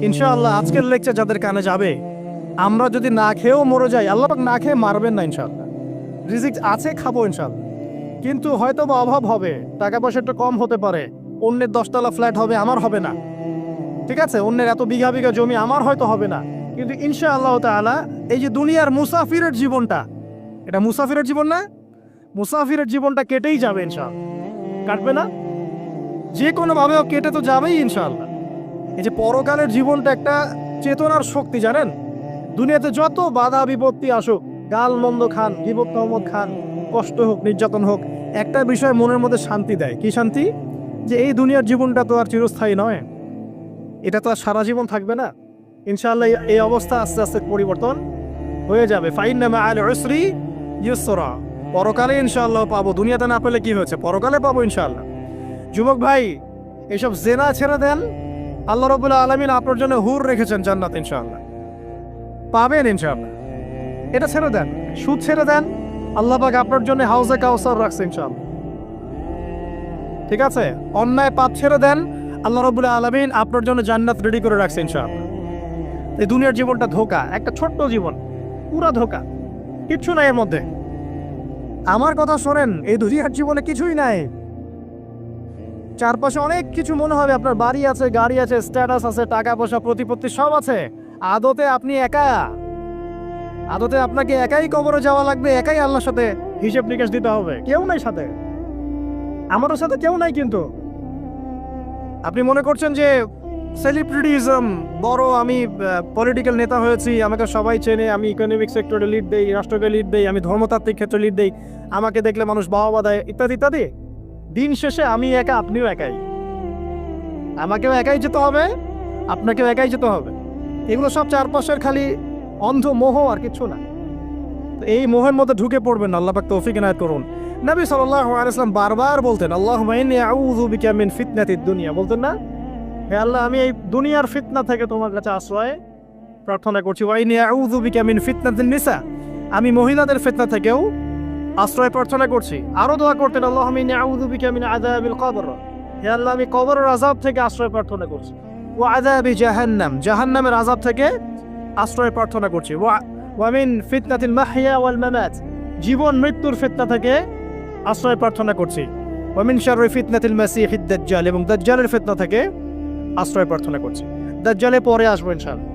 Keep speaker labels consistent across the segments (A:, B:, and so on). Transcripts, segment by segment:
A: ইনশাআল্লাহ আজকের লেকচার যাদের কানে যাবে, আমরা যদি না খেয়েও মরে যাই, আল্লাহ পাক না খেয়ে মারবেন না ইনশাআল্লাহ। রিজিক আছে, খাবো ইনশাআল্লাহ। কিন্তু হয়তো বা অভাব হবে, টাকা পয়সা একটু কম হতে পারে, অন্যের 10তলা ফ্ল্যাট হবে, আমার হবে না, ঠিক আছে, অন্যের এত বিঘা বিঘা জমি আমার হয়তো হবে না, কিন্তু ইনশাআল্লাহ তাআলা এই যে দুনিয়ার মুসাফিরের জীবনটা, এটা মুসাফিরের জীবন না, মুসাফিরের জীবনটা কেটেই যাবে ইনশাআল্লাহ। কাটবে না? যে কোনো ভাবেও কেটে তো যাবেই ইনশাআল্লাহ। এই যে পরকালের জীবনটা একটা চেতনার শক্তি, জানেন, দুনিয়াতে যত বাধা বিপত্তি আসুক, গাল মন্দ খান, গীবত তহমত খান, কষ্ট হোক, নির্যাতন হোক, একটা বিষয় মনের মধ্যে শান্তি দেয়। কি শান্তি? যে এই দুনিয়ার জীবনটা তো আর চিরস্থায়ী নয়, এটা তো আর সারা জীবন থাকবে না। ইনশাআল্লাহ এই অবস্থা আস্তে আস্তে পরিবর্তন হয়ে যাবে। ফাইন্না মাআল উসরি ইউসরা, পরকালে ইনশাআল্লাহ পাবো, দুনিয়াতে না পেলে কি হয়েছে, পরকালে পাবো ইনশাআল্লাহ। যুবক ভাই, এসব জেনা ছেড়ে দেন, আল্লাহ রাব্বুল আলামিন আপনার জন্য হুর রেখেছেন জান্নাত, ইনশাআল্লাহ পাবেন ইনশাআল্লাহ। এটা ছেড়ে দেন, সুদ ছেড়ে দেন, আল্লাহ পাক আপনার জন্য হাউজে কাউসার রাখছে ইনশাআল্লাহ, ঠিক আছে। অন্যায় পাপ ছেড়ে দেন, আল্লাহ রাব্বুল আলামিন আপনার জন্য জান্নাত রেডি করে রাখছে ইনশাআল্লাহ। এই দুনিয়ার জীবনটা ধোঁকা, একটা ছোট্ট জীবন, পুরা ধোঁকা, কিচ্ছু নাই এর মধ্যে। আমার কথা শোনেন, এই দুনিয়ার জীবনে কিছুই নাই। চারপাশে অনেক কিছু মনে হবে, আপনার বাড়ি আছে, গাড়ি আছে, স্ট্যাটাস আছে, টাকা পয়সা, প্রতিপত্তি সব আছে। আদতে আপনি একা, আদতে আপনাকে একাই কবরে যাওয়া লাগবে, একাই আল্লাহর সাথে হিসেব নিকেশ দিতে হবে। কেউ নাই সাথে, আমারও সাথে কেউ নাই। কিন্তু আপনি মনে করছেন যে সেলিব্রিটিজম বড়, আমি পলিটিক্যাল নেতা হয়েছি, আমাকে সবাই চেনে, আমি ইকোনমিক সেক্টরে লিড দেই, রাষ্ট্রকে লিড দেই, আমি ধর্মতাত্ত্বিক ক্ষেত্রে লিড দেই, আমাকে দেখলে মানুষ বাহবা দেয়, ইত্যাদি ইত্যাদি। দিন শেষে আমি একা, আপনিও একাই, আমাকেও একাই যেতে হবে, আপনাকেও একাই যেতে হবে। এগুলো সব চারপাশের খালি অন্ধ মোহ, আর কিছু না। তো এই মোহের মধ্যে ঢুকে পড়বেন না, আল্লাহ পাক তৌফিক ইনায়াত করুন। নবী সাল্লাল্লাহু আলাইহি ওয়াসাল্লাম বারবার বলতেন, আল্লাহুম্মা ইন্নী আউযু বিকা মিন ফিতনাতিদ দুনিয়া, বলতেন না, হে আল্লাহ, আমি এই দুনিয়ার ফিতনা থেকে তোমার কাছে আশ্রয় প্রার্থনা করছি। ওয়া ইন্নী আউযু বিকা মিন ফিতনাতিন নিসা, আমি মহিলাদের ফিতনা থেকেও আশ্রয় প্রার্থনা করছি। আরো দোয়া করতেন, আল্লাহুম্মা ইন্নী আউযু বিকা মিন আযাবিল কবর, হে আল্লাহ, আমি কবরের আযাব থেকে আশ্রয় প্রার্থনা করছি। ওয়া আযাবি জাহান্নাম, জাহান্নামের আযাব থেকে আশ্রয় প্রার্থনা করছি। ওয়া মিন ফিতনাতিল মাহইয়া ওয়াল মামাত, জীবন মৃত্যুর ফিতনা থেকে আশ্রয় প্রার্থনা করছি। ওয়া মিন শাররি ফিতনাতিল মাসিহিদ দাজ্জাল, এবং দাজ্জালের ফিতনা থেকে আশ্রয় প্রার্থনা করছি। দাজ্জালে পরে আসবো ইনশাআল্লাহ।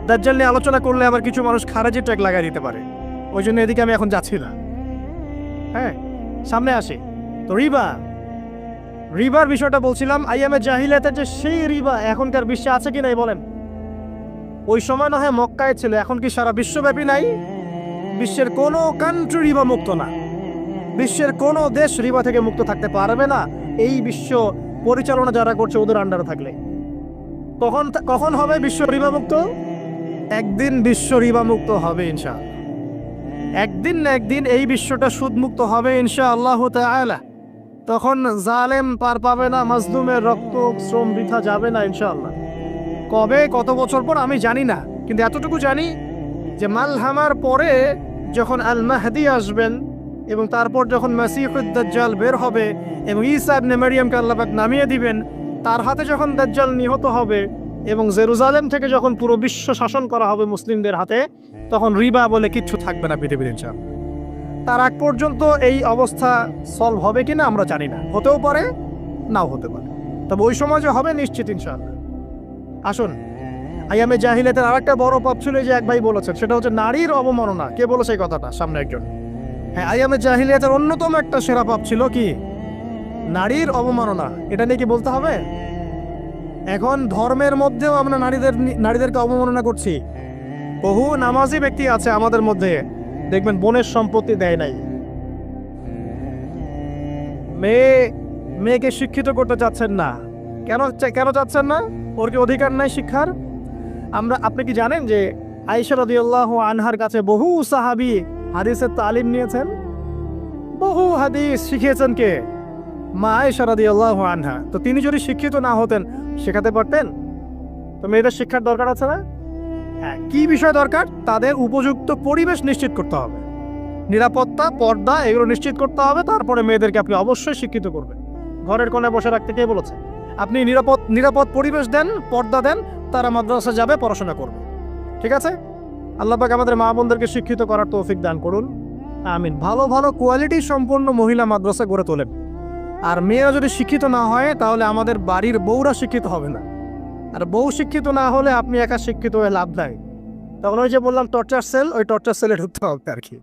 A: দাজ্জাল নিয়ে আলোচনা করলে আবার কিছু মানুষ খারাজি ট্যাগ লাগাই দিতে পারে, ওই জন্য এদিকে আমি এখন যাচ্ছি না। হ্যাঁ, সামনে আসি। তো রিবার বিষয়টা বলছিলাম, আইয়ামে জাহিলিয়াতের যে সেই রিবা এখনকার বিশ্বে আছে কি নাই বলেন? ওই সময় না হয় মক্কায় ছিল, এখন কি সারা বিশ্বব্যাপী নাই? বিশ্বের কোনো কান্ট্রি রিবা মুক্ত না, বিশ্বের কোনো দেশ রিবা থেকে মুক্ত থাকতে পারবে না, এই বিশ্ব পরিচালনা যারা করছে ওদের আন্ডারে থাকলে। কখন হবে বিশ্ব রিবা মুক্ত? একদিন বিশ্ব রিবা মুক্ত হবে ইনশাআল্লাহ, একদিন না একদিন এই বিশ্বটা সুদ মুক্ত হবে ইনশাআল্লাহ তাআলা। তখন জালেম পার পাবে না, মাজলুমের রক্ত শ্রম বৃথা যাবে না ইনশাআল্লাহ। কবে, কত বছর পর আমি জানি না, কিন্তু এতটুকু জানি যে মালহামার পরে যখন আল মাহদি আসবেন, এবং তারপর যখন মাসিহুদ দাজ্জাল বের হবে এবং ঈসা ইবনে মারইয়ামকে আল্লাহ পাক নামিয়ে দিবেন, তার হাতে যখন দাজ্জাল নিহত হবে এবং জেরুজালেম থেকে যখন পুরো বিশ্ব শাসন করা হবে মুসলিমদের হাতে, তখন রিবা বলে কিচ্ছু থাকবে না পৃথিবীর ইনশাআল্লাহ। তার আগ পর্যন্ত এই অবস্থা সলভ হবে কিনা আমরা জানি না, হতেও পারে, নাও হতে পারে, তবে ওই সময় যে হবে নিশ্চিত ইনশাআল্লাহ। আসুন, আইয়ামে জাহিলিয়াতের আরেকটা বড় পাপ ছিল যে এক ভাই বলেছেন, সেটা হচ্ছে নারীর অবমাননা। কে বলেছে এই কথাটা? সামনে একজন। হ্যাঁ, আইয়ামে জাহিলিয়াতের অন্যতম একটা সেরা পাপ ছিল কি? নারীর অবমাননা। এটা নিয়ে কি বলতে হবে? এখন ধর্মের মধ্যেও আমরা নারীদেরকে অবমাননা করছি। বহু নামাজি ব্যক্তি আছে আমাদের মধ্যে, দেখবেন বোনের সম্পত্তি দেয় নাই, মেয়েকে শিক্ষিত করতে চাচ্ছেন না। কেন চাচ্ছেন না? ওর কি অধিকার নাই শিক্ষার? আপনি কি জানেন যে আয়েশা রাদিয়াল্লাহু আনহার কাছে বহু সাহাবী হাদিসের তালিম নিয়েছেন, বহু হাদিস শিখিয়েছেন কে? মা আয়েশা রাদিয়াল্লাহু আনহা। তো তিনি যদি শিক্ষিত না হতেন, শেখাতে পারতেন? তো মেয়েদের শিক্ষার দরকার আছে না? হ্যাঁ, কি বিষয় দরকার? তাদের উপযুক্ত পরিবেশ নিশ্চিত করতে হবে, নিরাপত্তা, পর্দা, এগুলো নিশ্চিত করতে হবে। তারপরে মেয়েদেরকে আপনি অবশ্যই শিক্ষিত করবেন। ঘরের কোণে বসে রাখতে কে বলেছে? আপনি নিরাপদ পরিবেশ দেন, পর্দা দেন, তারা মাদ্রাসা যাবে, পড়াশোনা করবে। ঠিক আছে? আল্লাহ পাক আমাদের মা বোনদেরকে শিক্ষিত করার তৌফিক দান করুন, আমিন। ভালো ভালো কোয়ালিটি সম্পন্ন মহিলা মাদ্রাসা গড়ে তোলেন। আর মেয়েরা যদি শিক্ষিত না হয় তাহলে আমাদের বাড়ির বউরা শিক্ষিত হবে না। আর বউ শিক্ষিত না হলে আপনি একা শিক্ষিত হয়ে লাভ নাই। তখন ওই যে বললাম টর্চার সেল, ওই টর্চার সেলে ঢুকতে হবে আর কি।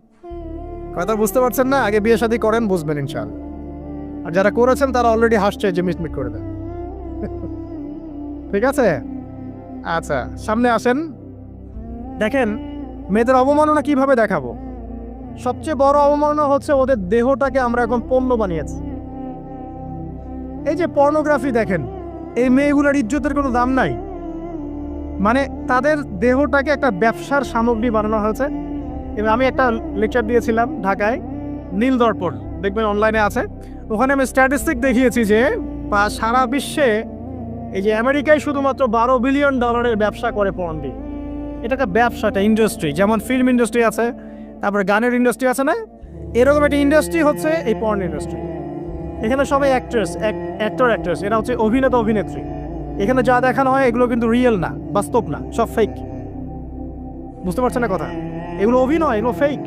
A: কথা বুঝতে পারছেন না? আগে বিয়ে শাদী করেন, বুঝবেন ইনশাআল্লাহ। আর যারা করেছেন তারা অলরেডি হাসছে যে মিটমিট করে দেন। ঠিক আছে? আচ্ছা, সামনে আসেন। দেখেন মেয়েদের অবমাননা কিভাবে দেখাবো। সবচেয়ে বড় অবমাননা হচ্ছে ওদের দেহটাকে আমরা এখন পণ্য বানিয়েছি। এই যে পর্নোগ্রাফি দেখেন, এই মেয়েগুলোর ইজ্জতের কোনো দাম নাই। মানে তাদের দেহটাকে একটা ব্যবসার সামগ্রী বানানো হয়েছে। এবং আমি একটা লেকচার দিয়েছিলাম ঢাকায়, নীল দর্পণ, দেখবেন অনলাইনে আছে। ওখানে আমি স্ট্যাটিস্টিক দেখিয়েছি যে সারা বিশ্বে এই যে আমেরিকায় শুধুমাত্র $12 বিলিয়ন ব্যবসা করে পর্ন দিয়ে। এটা একটা ব্যবসা, একটা ইন্ডাস্ট্রি। যেমন ফিল্ম ইন্ডাস্ট্রি আছে, তারপরে গানের ইন্ডাস্ট্রি আছে না, এরকম একটা ইন্ডাস্ট্রি হচ্ছে এই পর্ন ইন্ডাস্ট্রি। এখানে সবাই অ্যাক্ট্রেস, এরা হচ্ছে অভিনেতা অভিনেত্রী। এখানে যা দেখানো হয় এগুলো কিন্তু রিয়েল না, বাস্তব না, সব ফেক। বুঝতে পারছেন না কথা? এগুলো অভিনয়, এগুলো ফেক।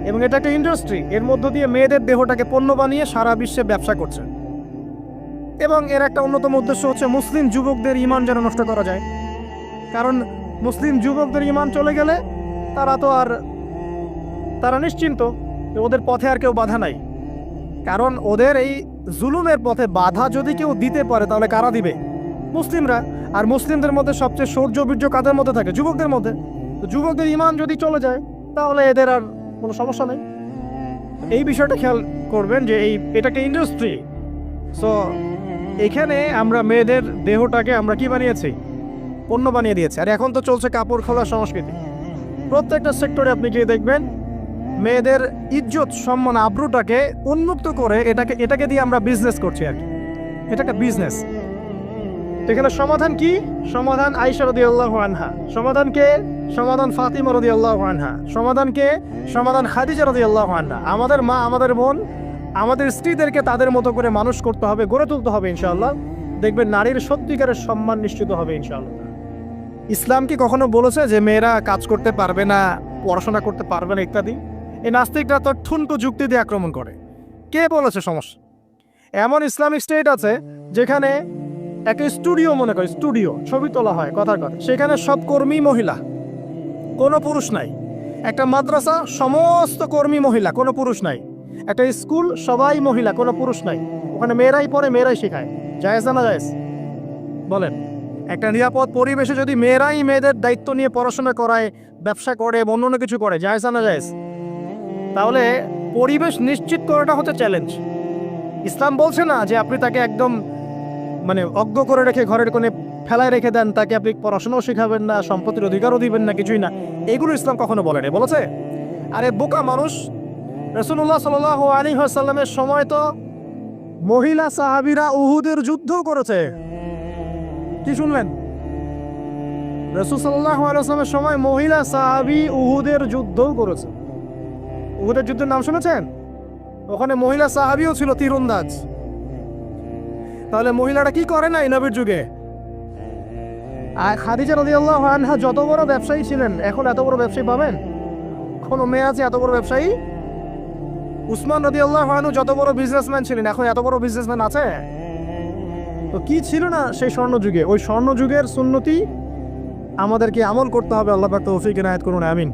A: এবং এটা একটা ইন্ডাস্ট্রি, এর মধ্য দিয়ে মেয়েদের দেহটাকে পণ্য বানিয়ে সারা বিশ্বে ব্যবসা করছে। এবং এর একটা অন্যতম উদ্দেশ্য হচ্ছে মুসলিম যুবকদের ঈমান যেন নষ্ট করা যায়। কারণ মুসলিম যুবকদের ঈমান চলে গেলে তারা নিশ্চিন্ত, ওদের পথে আর কেউ বাধা নাই। কারণ ওদের এই জুলুমের পথে বাধা যদি কেউ দিতে পারে তাহলে কারা দিবে? মুসলিমরা। আর মুসলিমদের মধ্যে সবচেয়ে শৌর্য বীর্য কাদের মধ্যে থাকে? যুবকদের মধ্যে। তো যুবকদের ঈমান যদি চলে যায় তাহলে এদের আর কোনো সমস্যা নেই। এই বিষয়টা খেয়াল করবেন যে এটাকে ইন্ডাস্ট্রি। সো এখানে আমরা মেয়েদের দেহটাকে আমরা কি বানিয়েছি? পণ্য বানিয়ে দিয়েছি। আর এখন তো চলছে কাপড় খোলার সংস্কৃতি। প্রত্যেকটা সেক্টরে আপনি গিয়ে দেখবেন মেয়েদের ইজ্জত, সম্মান, আব্রুটাকে উন্মুক্ত করে এটাকে দিয়ে আমরা বিজনেস করছি আর কি। এটা একটা বিজনেস। এখানে সমাধান কি? সমাধান আয়েশা রাদিয়াল্লাহু আনহা। সমাধান ফাতিমা রাদিয়াল্লাহু আনহা। সমাধান খাদিজা রাদিয়াল্লাহু আনহা। আমাদের মা, আমাদের বোন, আমাদের স্ত্রীদেরকে তাদের মতো করে মানুষ করতে হবে, গড়ে তুলতে হবে ইনশাআল্লাহ। দেখবেন নারীর সত্যিকারের সম্মান নিশ্চিত হবে ইনশাআল্লাহ। ইসলাম কি কখনো বলেছে যে মেয়েরা কাজ করতে পারবে না, পড়াশোনা করতে পারবে না ইত্যাদি? এই নাস্তিকরা তো ঠুনকো যুক্তি দিয়ে আক্রমণ করে। কে বলেছে? সমস্যা এমন ইসলামিক স্টেট আছে যেখানে একটা স্টুডিও, মনে করে স্টুডিও, ছবি তোলা হয়, কথার কথা, সেখানে সব কর্মী মহিলা, কোনো পুরুষ নাই। একটা মাদ্রাসা, সমস্ত কর্মী মহিলা, কোনো পুরুষ নাই। একটা স্কুল, সবাই মহিলা, কোনো পুরুষ নাই। ওখানে মেয়েরাই পড়ে, মেয়েরাই শেখায়। জায়েজ না জায়েজ বলেন? একটা নিরাপদ পরিবেশে যদি মেয়েরাই মেয়েদের দায়িত্ব নিয়ে পড়াশোনা করায়, ব্যবসা করে, অন্য কিছু করে, জায়েজ না জায়েজ? তাহলে পরিবেশ নিশ্চিত করাটা হচ্ছে চ্যালেঞ্জ। ইসলাম বলছে না যে আপনি তাকে একদম অজ্ঞ করে রেখে ঘরের কোণে ফেলায় রেখে দেন, তাকে আপনি পড়াশোনাও শেখাবেন না, সম্পত্তির অধিকারও দিবেন না, কিছুই না। এগুলো ইসলাম কখনো বলেনি। বলেছে? আরে বোকা মানুষ! রাসূলুল্লাহ সাল্লাল্লাহু আলাইহি ওয়াসাল্লামের সময় তো মহিলা সাহাবীরা উহুদের যুদ্ধ করেছে। কি শুনলেন? রাসূল সাল্লাল্লাহু আলাইহি ওয়াসাল্লামের সময় মহিলা সাহাবী উহুদের যুদ্ধও করেছে। উহুদের যুদ্ধের নাম শুনেছেন? ওখানে মহিলা সাহাবীও ছিল, তীরন্দাজ। তাহলে মহিলারা কি করে নাই নবীর যুগে? আর খাদিজা রাদিয়াল্লাহু আনহা যত বড় ব্যবসায়ী ছিলেন, এখন এত বড় ব্যবসায়ী পাবেন? কোনো মেয়ে আছে এত বড় ব্যবসায়ী? উসমান রাদিয়াল্লাহু আনহু যত বড় বিজনেসম্যান ছিলেন, এখন এত বড় বিজনেসম্যান আছে? তো কি ছিল না সেই স্বর্ণযুগে? ওই স্বর্ণযুগের সুন্নতি আমাদেরকে আমল করতে হবে। আল্লাহ পাক তৌফিক ইনায়েত করুন, আমিন।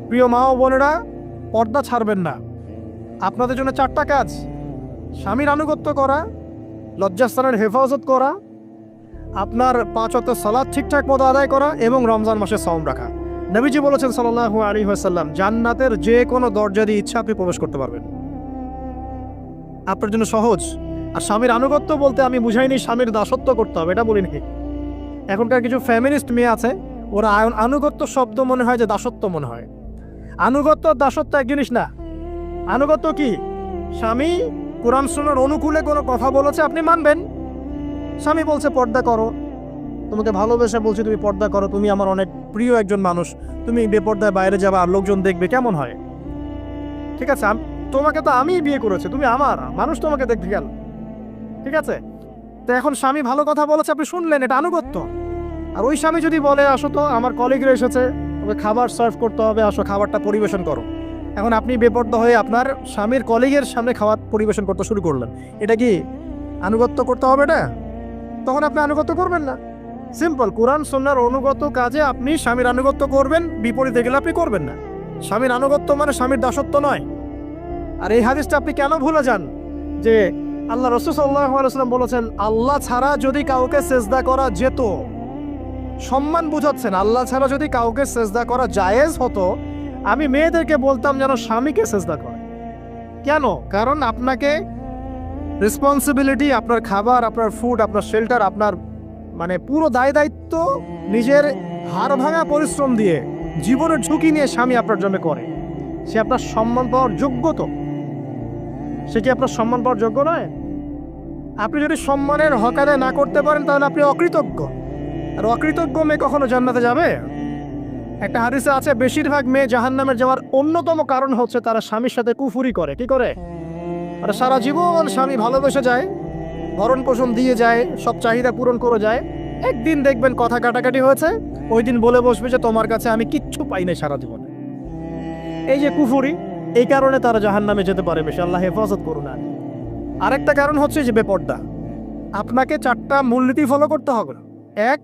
A: প্রিয় মা ও বোনেরা, পর্দা ছাড়বেন না। আপনাদের জন্য 4টা কাজ: স্বামীর আনুগত্য করা, লজ্জাস্থানের হেফাজত করা, আপনার 5 ওয়াক্ত সালাত ঠিকঠাক মতো আদায় করা এবং রমজান মাসে সাওম রাখা। নবীজি বলেছেন সাল্লাল্লাহু আলাইহি ওয়াসাল্লাম, জান্নাতের যে কোনো দরজা দিয়ে ইচ্ছা আপনি প্রবেশ করতে পারবেন। আপনার জন্য সহজ। আর স্বামীর আনুগত্য বলতে আমি বুঝাইনি স্বামীর দাসত্ব করতে হবে, এটা বলিনি। এখনকার কিছু ফ্যামিনিস্ট মেয়ে আছে, ওরা আনুগত্য শব্দ মনে হয় যে দাসত্ব মনে হয়। আনুগত্য দাসত্ব এক জিনিস না। আনুগত্য কি? স্বামী কোরআন সুন্নাহর অনুকূলে কোনো কথা বলেছে, আপনি মানবেন। স্বামী বলছে পর্দা করো, তোমাকে ভালোবেসে বলছি তুমি পর্দা করো, তুমি আমার অনেক প্রিয় একজন মানুষ, তুমি বেপর্দায় বাইরে যাবা আর লোকজন দেখবে, কেমন হয়? ঠিক আছে, তোমাকে তো আমিই বিয়ে করেছি, তুমি আমার, মানুষ তোমাকে দেখতে গেল। ঠিক আছে? তো এখন স্বামী ভালো কথা বলেছে, আপনি শুনলেন, এটা আনুগত্য। আর ওই স্বামী যদি বলে আসো তো আমার কলিগরা এসেছে, ওকে খাবার সার্ভ করতে হবে, আসো খাবারটা পরিবেশন করো, এখন আপনি বেপরোয়া হয়ে আপনার স্বামীর কলিগের সামনে খাবার পরিবেশন করতে শুরু করলেন, এটা কি আনুগত্য করতে হবে? এটা তখন আপনি আনুগত্য করবেন না। সিম্পল, কোরআন সুন্নাহর অনুগত কাজে আপনি স্বামীর আনুগত্য করবেন, বিপরীতে গেলে আপনি করবেন না। স্বামীর আনুগত্য মানে স্বামীর দাসত্ব নয়। আর এই হাদিসটা আপনি কেন ভুলে যান যে আল্লাহ রাসূল সাল্লাল্লাহু আলাইহি ওয়াসাল্লাম বলেছেন আল্লাহ ছাড়া যদি কাউকে সেজদা করা যেত, সম্মান বুঝাচ্ছেন, আল্লাহ ছাড়া যদি কাউকে সেজদা করা জায়েজ হতো, আমি মেয়েদেরকে বলতাম যেন স্বামীকে সেজদা করে। কেন? কারণ আপনাকে রেসপন্সিবিলিটি, আপনার খাবার, আপনার ফুড, আপনার শেল্টার, আপনার মানে পুরো দায় দায়িত্ব নিজের হাড় ভাঙা পরিশ্রম দিয়ে, জীবনের ঝুঁকি নিয়ে স্বামী আপনার জন্য করে। সে আপনার সম্মান পাওয়ার যোগ্য তো? সে কি আপনার সম্মান পাওয়ার যোগ্য নয়? আপনি যদি সম্মানের হক আদায় না করতে পারেন তাহলে আপনি অকৃতজ্ঞ। আর অকৃতজ্ঞ মেয়ে কখনো জান্নাতে যাবে? একটা হাদিসে আছে বেশিরভাগ মেয়ে জাহান্নামে যাওয়ার অন্যতম কারণ হচ্ছে তারা স্বামীর সাথে কুফুরি করে। কি করে? আর সারা জীবন স্বামী ভালোবেসে যায়, ভরণ পোষণ দিয়ে যায়, সব চাহিদা পূরণ করে যায়, একদিন দেখবেন কথা কাটাকাটি হয়েছে, ওই দিন বলে বসবে যে তোমার কাছে আমি কিচ্ছু পাই নাই সারা জীবনে। এই যে কুফুরি, এই কারণে তারা জাহান্নামে যেতে পারে বেশি। আল্লাহ হেফাজত করুন। আরেকটা কারণ হচ্ছে যে বেপর্দা। আপনাকে 4টা মূলনীতি ফলো করতে হবে। 1,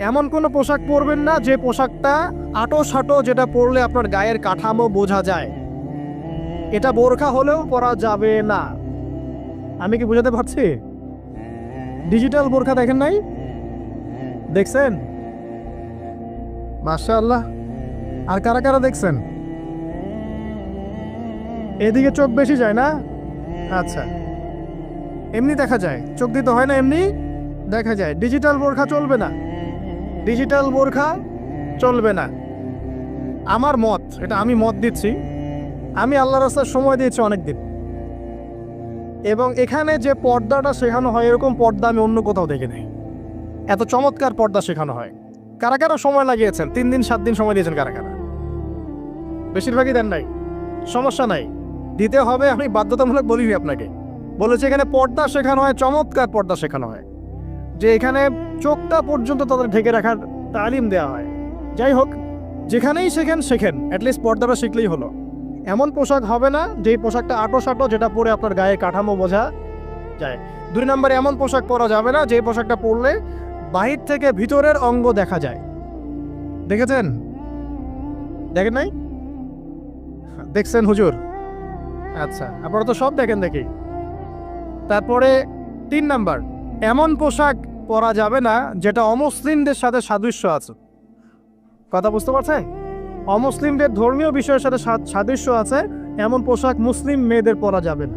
A: এমন কোনো পোশাক পরবেন না যে পোশাকটা আটো-সাটো, যেটা পরলে আপনার গায়ের কাঠামো বোঝা যায়। এটা বোরখা হলেও পরা যাবে না। আমি কি বোঝাতে পারছি? ডিজিটাল বোরখা দেখেন নাই? দেখছেন? মাশাআল্লাহ। আর কারা কারা দেখছেন? এদিকে চোখ বেশি যায় না? আচ্ছা, এমনি দেখা যায়, চোখ দিতে হয় না, এমনি দেখা যায়। ডিজিটাল বোরখা চলবে না, ডিজিটাল বোরখা চলবে না। আমার মত, এটা আমি মত দিচ্ছি, আমি আল্লাহর রাস্তায় সময় দিয়েছি অনেক দিন, এবং এখানে যে পর্দাটা শেখানো হয় এরকম পর্দা আমি অন্য কোথাও দেখি নাই। এত চমৎকার পর্দা শেখানো হয়। কারা কারা সময় লাগিয়েছেন? 3 দিন 7 দিন সময় দিয়েছেন কারা কারা? বেশিরভাগই দেন নাই। সমস্যা নাই, দিতে হবে। আমি বাধ্যতামূলক বলিনি আপনাকে, বলেছি এখানে পর্দা শেখানো হয়, চমৎকার পর্দা শেখানো হয়, যে এখানে চোখটা পর্যন্ত তাদের ঢেকে রাখার তালিম দেওয়া হয়। যাই হোক, যেখানেই শেখেন অ্যাটলিস্ট পর্দাটা শিখলেই হলো। এমন পোশাক হবে না যেই পোশাকটা আটো-সাটো, যেটা পরে আপনার গায়ে কাঠামো বোঝা যায়। 2 নম্বরে এমন পোশাক পরা যাবে না যেই পোশাকটা পরলে বাহির থেকে ভিতরের অঙ্গ দেখা যায়। দেখেছেন? দেখেন নাই? দেখছেন হুজুর? আচ্ছা, আপনারা তো সব দেখেন দেখি। তারপরে 3 নাম্বার, এমন পোশাক পরা যাবে না যেটা অমুসলিমদের সাথে সাদৃশ্য আছে। কথা বুঝতে পারছেন? অমুসলিমদের ধর্মীয় বিষয়ের সাথে সাদৃশ্য আছে এমন পোশাক মুসলিম মেয়েদের পরা যাবে না।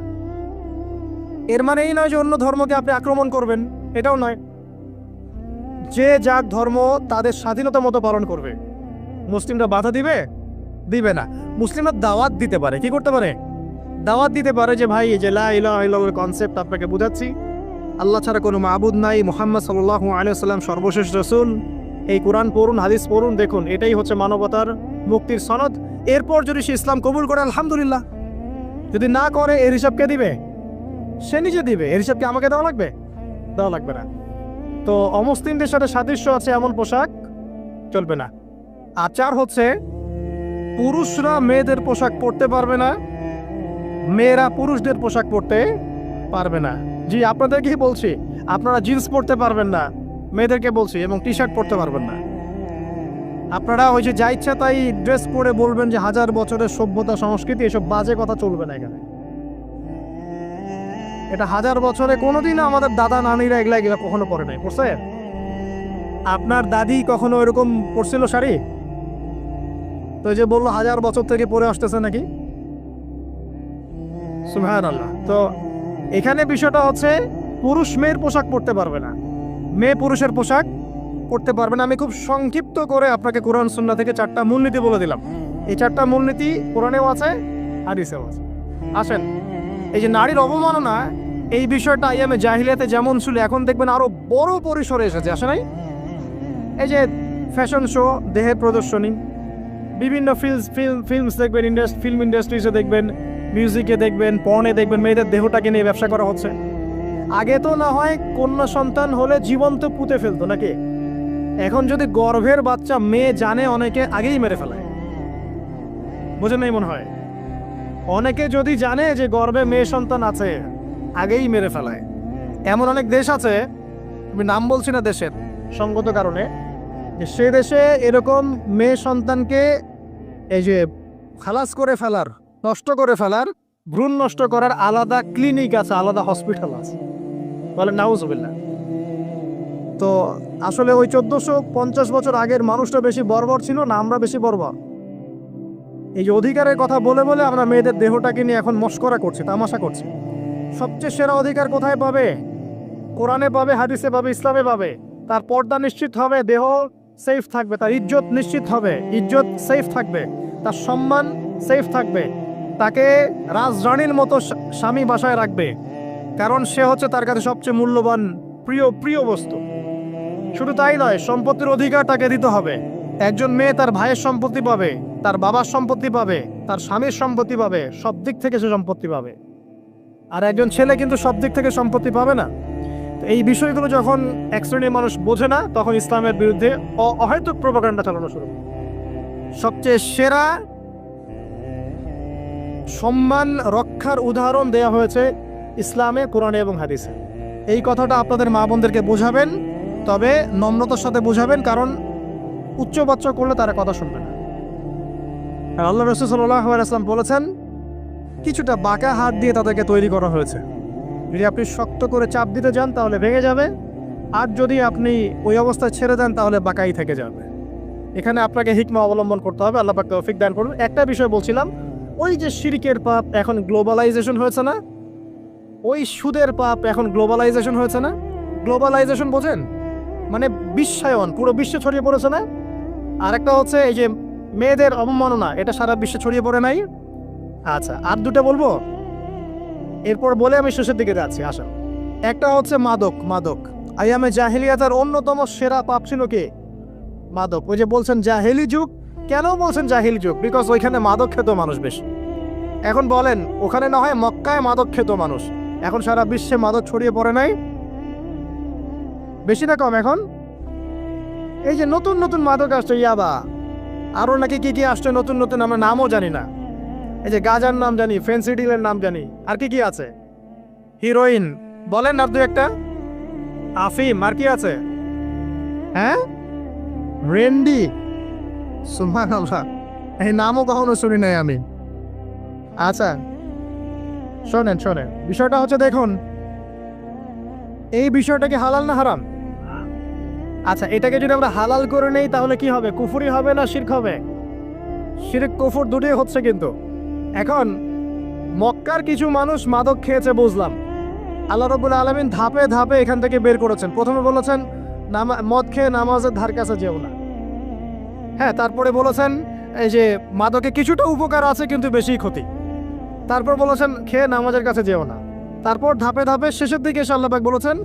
A: এর মানে এই নয় যে অন্য ধর্মকে আপনি আক্রমণ করবেন, এটাও নয়। যে যার ধর্ম তাদের স্বাধীনতা মতো পালন করবে। মুসলিমরা বাধা দিবে? দিবে না। মুসলিমরা দাওয়াত দিতে পারে। কি করতে পারে? দাওয়াত দিতে পারে যে ভাই, এই যে লা ইলাহা ইল্লাল্লাহর কনসেপ্ট আপনাকে বুঝাচ্ছি, আল্লাহ ছাড়া কোনো মাবুদ নাই, মুহাম্মদ সাল্লাল্লাহু আলাইহি ওয়াসাল্লাম সর্বশেষ রাসূল, এই কোরআন পড়ুন, হাদিস পড়ুন, দেখুন এটাই হচ্ছে মানবতার মুক্তির সনদ। এরপর যদি সে ইসলাম কবুল করে আলহামদুলিল্লাহ, যদি না করে এর হিসাব কে দিবে? সে নিজে দিবে। এর হিসাব কি আমাকে দেওয়া লাগবে? দেওয়া লাগবে না। তো অমুসলিমদের সাথে সাদৃশ্য আছে এমন পোশাক চলবে না। আচার হচ্ছে পুরুষরা মেয়েদের পোশাক পরতে পারবে না, মেয়েরা পুরুষদের পোশাক পরতে পারবে না। জি, আপনাদেরকেই বলছি, আপনারা জিন্স পরতে পারবেন না, মেয়েদেরকে বলছি, এবং টি শার্ট পরতে পারবেন না। আপনারা ওই যে যা ইচ্ছা তাই ড্রেস পরে বলবেন যে 1000 বছরের সভ্যতা সংস্কৃতি, এসব বাজে কথা চলবে না এখানে। এটা 1000 বছরে কোনোদিন আমাদের দাদা নানিরা এগুলা কখনো পরে নাই। পড়ছে? আপনার দাদি কখনো এরকম পরছিল শাড়ি? তো যে বললো 1000 বছর থেকে পরে আসতেছে নাকি? সুবহানাল্লাহ। তো এখানে বিষয়টা হচ্ছে পুরুষ মেয়ের পোশাক পরতে পারবে না, মেয়ে পুরুষের পোশাক পরতে পারবে না। আমি খুব সংক্ষিপ্ত করে আপনাকে কোরআন সুন্নাহ থেকে 4টা মূলনীতি বলে দিলাম। এই 4টা মূলনীতি কোরআনেও আছে, হাদিসেও আছে। আসেন, এই যে নারীর অবমাননা, এই বিষয়টা আইয়ামে জাহিলিয়াতে যেমন ছিল, এখন দেখবেন আরো বড় পরিসরে এসেছে। আসে নাই? এই যে ফ্যাশন শো, দেহের প্রদর্শনী, বিভিন্ন ফিল্মস দেখবেন, ফিল্ম ইন্ডাস্ট্রিজে দেখবেন, মিউজিকে দেখবেন, পর্নে দেখবেন, মেয়েদের দেহটাকে নিয়ে ব্যবসা করা হচ্ছে। আগে তো না হয় কন্যা সন্তান হলে জীবন্ত পুঁতে ফেলতো নাকি, এখন যদি গর্ভের বাচ্চা মেয়ে জানে অনেকে আগেই মেরে ফেলায়। বোঝেন নাই মনে হয়? অনেকে যদি জানে যে গর্ভে মেয়ে সন্তান আছে আগেই মেরে ফেলায়। এমন অনেক দেশ আছে, আমি নাম বলছি না দেশের সঙ্গত কারণে, যে সে দেশে এরকম মেয়ে সন্তানকে এই যে খালাস করে ফেলার, নষ্ট করে ফেলার, ভ্রূণ নষ্ট করার আলাদা ক্লিনিক আছে, আলাদা হসপিটাল আছে। বলে নাউজুবিল্লাহ। তো আসলে ওই 1450 বছর আগের মানুষটা বেশি বর্বর ছিল না আমরা বেশি বর্বর? এই যে অধিকারের কথা বলে বলে আমরা মেয়েদের দেহটাকে নিয়ে এখন মস্করা করছি, তামাশা করছি। সবচেয়ে সেরা অধিকার কোথায় পাবে? কোরআনে পাবে, হাদিসে পাবে, ইসলামে পাবে। তার পর্দা নিশ্চিত হবে, দেহ সেফ থাকবে, তার ইজ্জত নিশ্চিত হবে, ইজ্জত সেফ থাকবে, তার সম্মান সেফ থাকবে, তাকে রাজরানীর মতো স্বামী বাসায় রাখবে, কারণ সে হচ্ছে তার কাছে সবচেয়ে মূল্যবান প্রিয় বস্তু। শুধু তাই নয়, সম্পত্তির অধিকার তাকে দিতে হবে। একজন মেয়ে তার ভাইয়ের সম্পত্তি পাবে, তার বাবার সম্পত্তি পাবে, তার স্বামীর সম্পত্তি পাবে, সব দিক থেকে সে সম্পত্তি পাবে। আর একজন ছেলে কিন্তু সব দিক থেকে সম্পত্তি পাবে না। তো এই বিষয়গুলো যখন এক শ্রেণীর মানুষ বোঝে না, তখন ইসলামের বিরুদ্ধে অহেতুক প্রোপাগান্ডা চালানো শুরু করে। সবচেয়ে সেরা সম্মান রক্ষার উদাহরণ দেয়া হয়েছে ইসলামে, কোরআনে এবং হাদিসে। এই কথাটা আপনাদের মা বোনদেরকে বোঝাবেন, তবে নম্রতার সাথে বোঝাবেন, কারণ উচ্চবাচ্য করলে তারা কথা শুনবে না। আর আল্লাহ রাসূল সাল্লাল্লাহু আলাইহি ওয়াসাল্লাম বলেছেন, কিছুটা বাঁকা হাত দিয়ে তাদেরকে তৈরি করা হয়েছে। যদি আপনি শক্ত করে চাপ দিতে যান তাহলে ভেঙে যাবে, আর যদি আপনি ওই অবস্থায় ছেড়ে দেন তাহলে বাঁকাই থেকে যাবে। এখানে আপনাকে হিকমা অবলম্বন করতে হবে। আল্লাহ পাক তৌফিক দান করুন। একটা বিষয় বলছিলাম, ওই যে শিরকের পাপ এখন গ্লোবালাইজেশন হয়েছে না, ওই সুদের পাপ এখন গ্লোবালাইজেশন হয়েছে না। গ্লোবালাইজেশন বোঝেন? মানে বিশ্বায়ন, পুরো বিশ্বে ছড়িয়ে পড়েছে না। আর একটা হচ্ছে এই যে মেয়েদের অবমাননা, এটা সারা বিশ্বে ছড়িয়ে পড়ে নাই? আচ্ছা, আর দুটো বলবো, এরপর বলে আমি শেষের দিকে যাচ্ছি। আসা, একটা হচ্ছে মাদক। আইয়ামে জাহিলিয়াতের অন্যতম সেরা পাপ ছিল কি? মাদক। ওই যে বলছেন জাহিলি যুগ, কেন বলছেন জাহিলি যুগ? বিকজ ওইখানে মাদক খেত মানুষ বেশি। এখন বলেন, ওখানে না হয় মক্কায় মাদক খেত মানুষ, এখন সারা বিশ্বে মাদক ছড়িয়ে পড়ে নাই? বেশি না কম? এখন এই যে নতুন নতুন মাদক আসছে, ইয়াবা, আরও নাকি কি কি আসছে নতুন নতুন, আমরা নামও জানি না। এই যে গাজার নাম জানি, ফেন্সিডিলের নাম জানি, আর কি কি আছে, হিরোইন বলেন, আর দু একটা, আফিম, আর কি আছে? হ্যাঁ, রেন্ডি, সুবহানাল্লাহ, এই নামও কখনো শুনি নাই আমি। আচ্ছা শোনেন, বিষয়টা হচ্ছে, দেখুন এই বিষয়টা কি হালাল না হারাম? আচ্ছা, এটাকে যদি আমরা হালাল করে নেই তাহলে কি হবে? কুফরি হবে না শিরক হবে? শিরক কুফর দুটোই হচ্ছে। কিন্তু এখন মক্কার কিছু মানুষ মাদক খেয়েছে বুঝলাম, আল্লাহ রাব্বুল আলামিন ধাপে ধাপে এখান থেকে বের করেছেন। প্রথমে বলেছেন মদ খেয়ে নামাজের ধার কাছে যেও না। হ্যাঁ, তারপরে বলেছেন এই যে মাদকে কিছুটা উপকার আছে কিন্তু বেশি ক্ষতি। তারপর বলেছেন খেয়ে নামাজের কাছে যেও না। তারপর ধাপে ধাপে শেষের দিকে এসে আল্লাহ পাক বলেছেন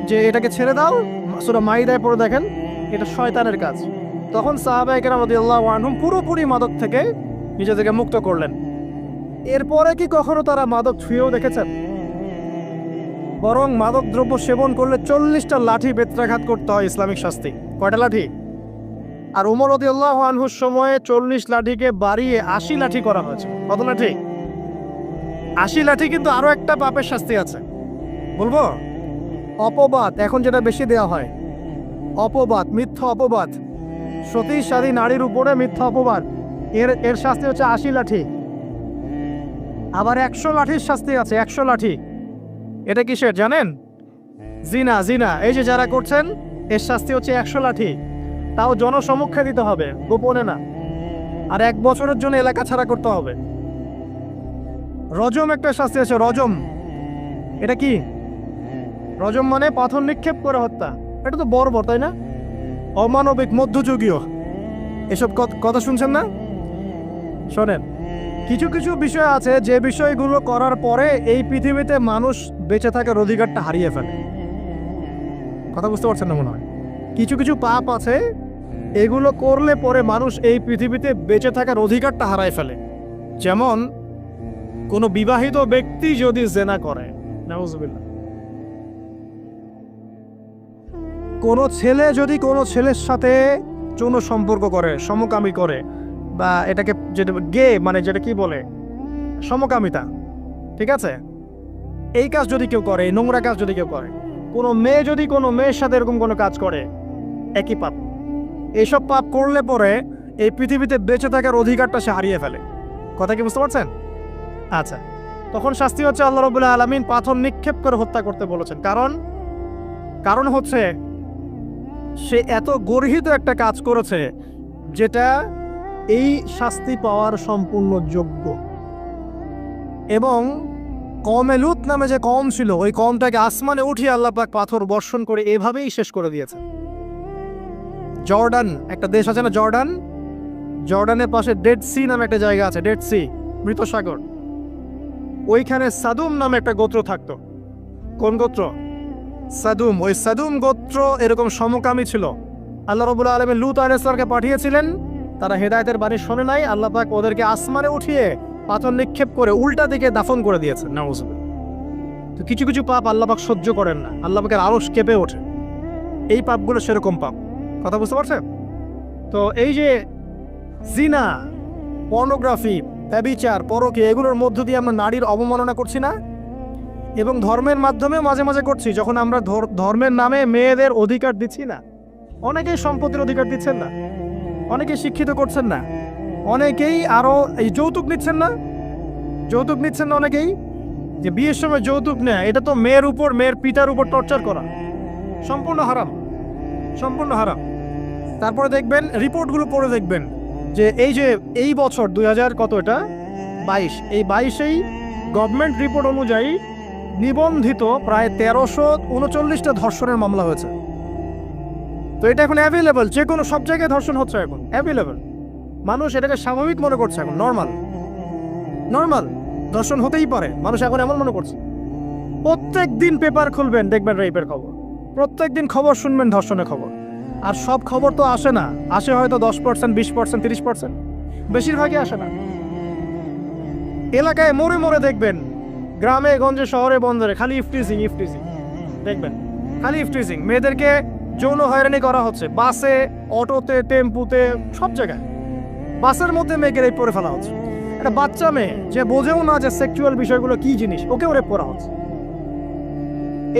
A: যে এটাকে ছেড়ে দাও। সূরা মাইদায় পড়ে দেখেন, এটা শয়তানের কাজ। তখন সাহাবায়ে কেরাম রাদিয়াল্লাহু আনহুম পুরোপুরি মাদক থেকে নিজেদেরকে মুক্ত করলেন। এরপরে কি কখনো তারা মাদক ছুঁয়েও দেখেছেন? বরং মাদক দ্রব্য সেবন করলে 40টা লাঠি বেত্রাঘাত করতে হয়, ইসলামিক শাস্তি। কয়টা লাঠি? আর ওমর রাদিয়াল্লাহু আনহুর সময়ে 40 লাঠিকে বাড়িয়ে 80 লাঠি করা হয়েছে। কত লাঠি? 80 লাঠি। কিন্তু আরো একটা পাপের শাস্তি আছে, বলবো? অপবাদ, এখন যেটা বেশি দেওয়া হয়, অপবাদ, মিথ্যা অপবাদ, সতীসাধী নারীর উপরে মিথ্যা অপবাদ, এর শাস্তি হচ্ছে 80 লাঠি। আবার 100 লাঠির শাস্তি আছে, 100 লাঠি। এটা কিসের জানেন? জিনা। এই যে যারা করছেন, এর শাস্তি হচ্ছে 100 লাঠি। তাও জনসমক্ষে দিতে হবে, গোপনে না। আর 1 বছরের জন্য এলাকা ছাড়া করতে হবে। রজম একটা শাস্তি আছে, রজম। এটা কি? রজম মানে পাথর নিক্ষেপ করে হত্যা। এটা তো বর্বর, তাই না? অমানবিক, মধ্যযুগীয়। এসব কথা শুনছেন না? শোনেন, কিছু কিছু বিষয় আছে যে বিষয়গুলো করার পরে এই পৃথিবীতে মানুষ বেঁচে থাকার অধিকারটা হারিয়ে ফেলে। কথা বুঝতে পারছেন না মনে হয়? কিছু কিছু পাপ আছে, এগুলো করলে পরে মানুষ এই পৃথিবীতে বেঁচে থাকার অধিকারটা হারায় ফেলে। যেমন কোনো বিবাহিত ব্যক্তি যদি জেনা করে, নাউজুবিল্লাহ, কোনো ছেলে যদি কোনো ছেলের সাথে যৌন সম্পর্ক করে, সমকামী করে, বা এটাকে যেটা গে মানে যেটা কি বলে সমকামিতা, ঠিক আছে, এই কাজ যদি কেউ করে, এই নোংরা কাজ যদি কেউ করে, কোনো মেয়ে যদি কোনো মেয়ের সাথে এরকম কোনো কাজ করে, একই পাপ। এইসব পাপ করলে পরে এই পৃথিবীতে বেঁচে থাকার অধিকারটা সে হারিয়ে ফেলে। কথা কি বুঝতে পারছেন? আচ্ছা, তখন শাস্তি হচ্ছে আল্লাহ রাব্বুল আলামিন পাথর নিক্ষেপ করে হত্যা করতে বলেছেন। কারণ হচ্ছে সে এত গর্হিত একটা কাজ করেছে যেটা এই শাস্তি পাওয়ার সম্পূর্ণ যোগ্য। এবং কওমে লূত নামে যে কওম ছিল, ওই কওমটাকে আসমানে উঠিয়ে আল্লাহ পাক পাথর বর্ষণ করে এভাবেই শেষ করে দিয়েছে। জর্ডান একটা দেশ আছে না, জর্ডানের পাশে ডেড সি নামে একটা জায়গা আছে, ডেড সি, মৃত সাগর। ওইখানে সাদুম নামে একটা গোত্র থাকতো। কোন গোত্র? সাদুম। ওই সাদুম গোত্র এরকম সমকামী ছিল। আল্লাহ রাব্বুল আলামিন লূত আলাইহিস সালামকে পাঠিয়েছিলেন, তারা হেদায়েতের বাণী শোনে নাই। আল্লাহ পাক ওদেরকে আসমানে উঠিয়ে পাথর নিক্ষেপ করে উল্টা দিকে দাফন করে দিয়েছে। নাউযুবিল্লাহ। তো কিছু কিছু পাপ আল্লাহ পাক সহ্য করেন না, আল্লাহ পাকের আরশ কেঁপে ওঠে। এই পাপগুলো সেরকম পাপ। কথা বুঝতে পারছেন? তো এই যে জিনা, পর্নোগ্রাফি, ব্যভিচার, পরকী, এগুলোর মধ্য দিয়ে আমরা নারীর অবমাননা করছি না? এবং ধর্মের মাধ্যমে মাঝে মাঝে করছি, যখন আমরা ধর্মের নামে মেয়েদের অধিকার দিচ্ছি না। অনেকেই সম্পত্তির অধিকার দিচ্ছেন না, অনেকেই শিক্ষিত করছেন না, অনেকেই আরো এই যৌতুক নিচ্ছেন না, অনেকেই যে বিয়ের সময় যৌতুক নেয়, এটা তো মেয়ের উপর, মেয়ের পিতার উপর টর্চার করা, সম্পূর্ণ হারাম। তারপরে দেখবেন, রিপোর্টগুলো পড়ে দেখবেন যে এই বছর 2022, এই 22-এই গভর্নমেন্ট রিপোর্ট অনুযায়ী নিবন্ধিত প্রায় 1339টা ধর্ষণের মামলা হয়েছে। তো এটা এখন অ্যাভেলেবল, যে কোনো সব জায়গায় ধর্ষণ হচ্ছে, এখন অ্যাভেলেবল। মানুষ এটাকে স্বাভাবিক মনে করছে, এখন নর্মাল ধর্ষণ হতেই পারে, মানুষ এখন এমন মনে করছে। প্রত্যেক দিন পেপার খুলবেন, দেখবেন রেপের খবর, প্রত্যেক দিন খবর শুনবেন ধর্ষণের খবর। আর সব খবর তো আসে না, আসে হয়তো 10%, 20%, 30%, বেশিরভাগই আসে না। এলাকায় মোড়ে মোড়ে দেখবেন, গ্রামে গঞ্জে শহরে বন্দরে খালি ইফটিজিং দেখবেন, খালি ইফটিজিং। মেয়েদেরকে যৌন হয়রানি করা হচ্ছে, বাসে, অটোতে, টেম্পুতে, সব জায়গায়। বাসের মধ্যে মেয়েকে রেপ করে ফেলা হচ্ছে। একটা বাচ্চা মেয়ে যে বোঝেও না যে সেক্সুয়াল বিষয়গুলো কি জিনিস, ওকেও রেপ করা হচ্ছে।